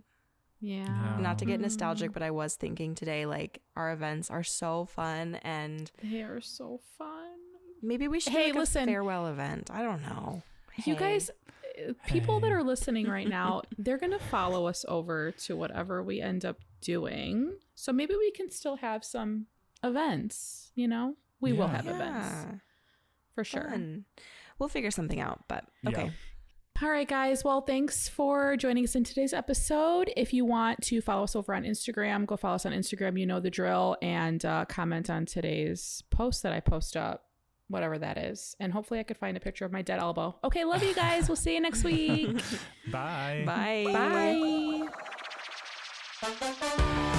Yeah. Not to get nostalgic, but I was thinking today, like, our events are so fun, and they are so fun. Maybe we should do like a farewell event. I don't know. You guys, people that are listening right now, they're gonna follow us over to whatever we end up doing. So maybe we can still have some events. You know, we will have events for sure. Fun. We'll figure something out. But okay. Yeah. All right, guys. Well, thanks for joining us in today's episode. If you want to follow us over on Instagram, go follow us on Instagram. You know the drill. And comment on today's post that I post up, whatever that is. And hopefully I could find a picture of my dead elbow. Okay, love you guys. We'll see you next week. Bye. Bye. Bye.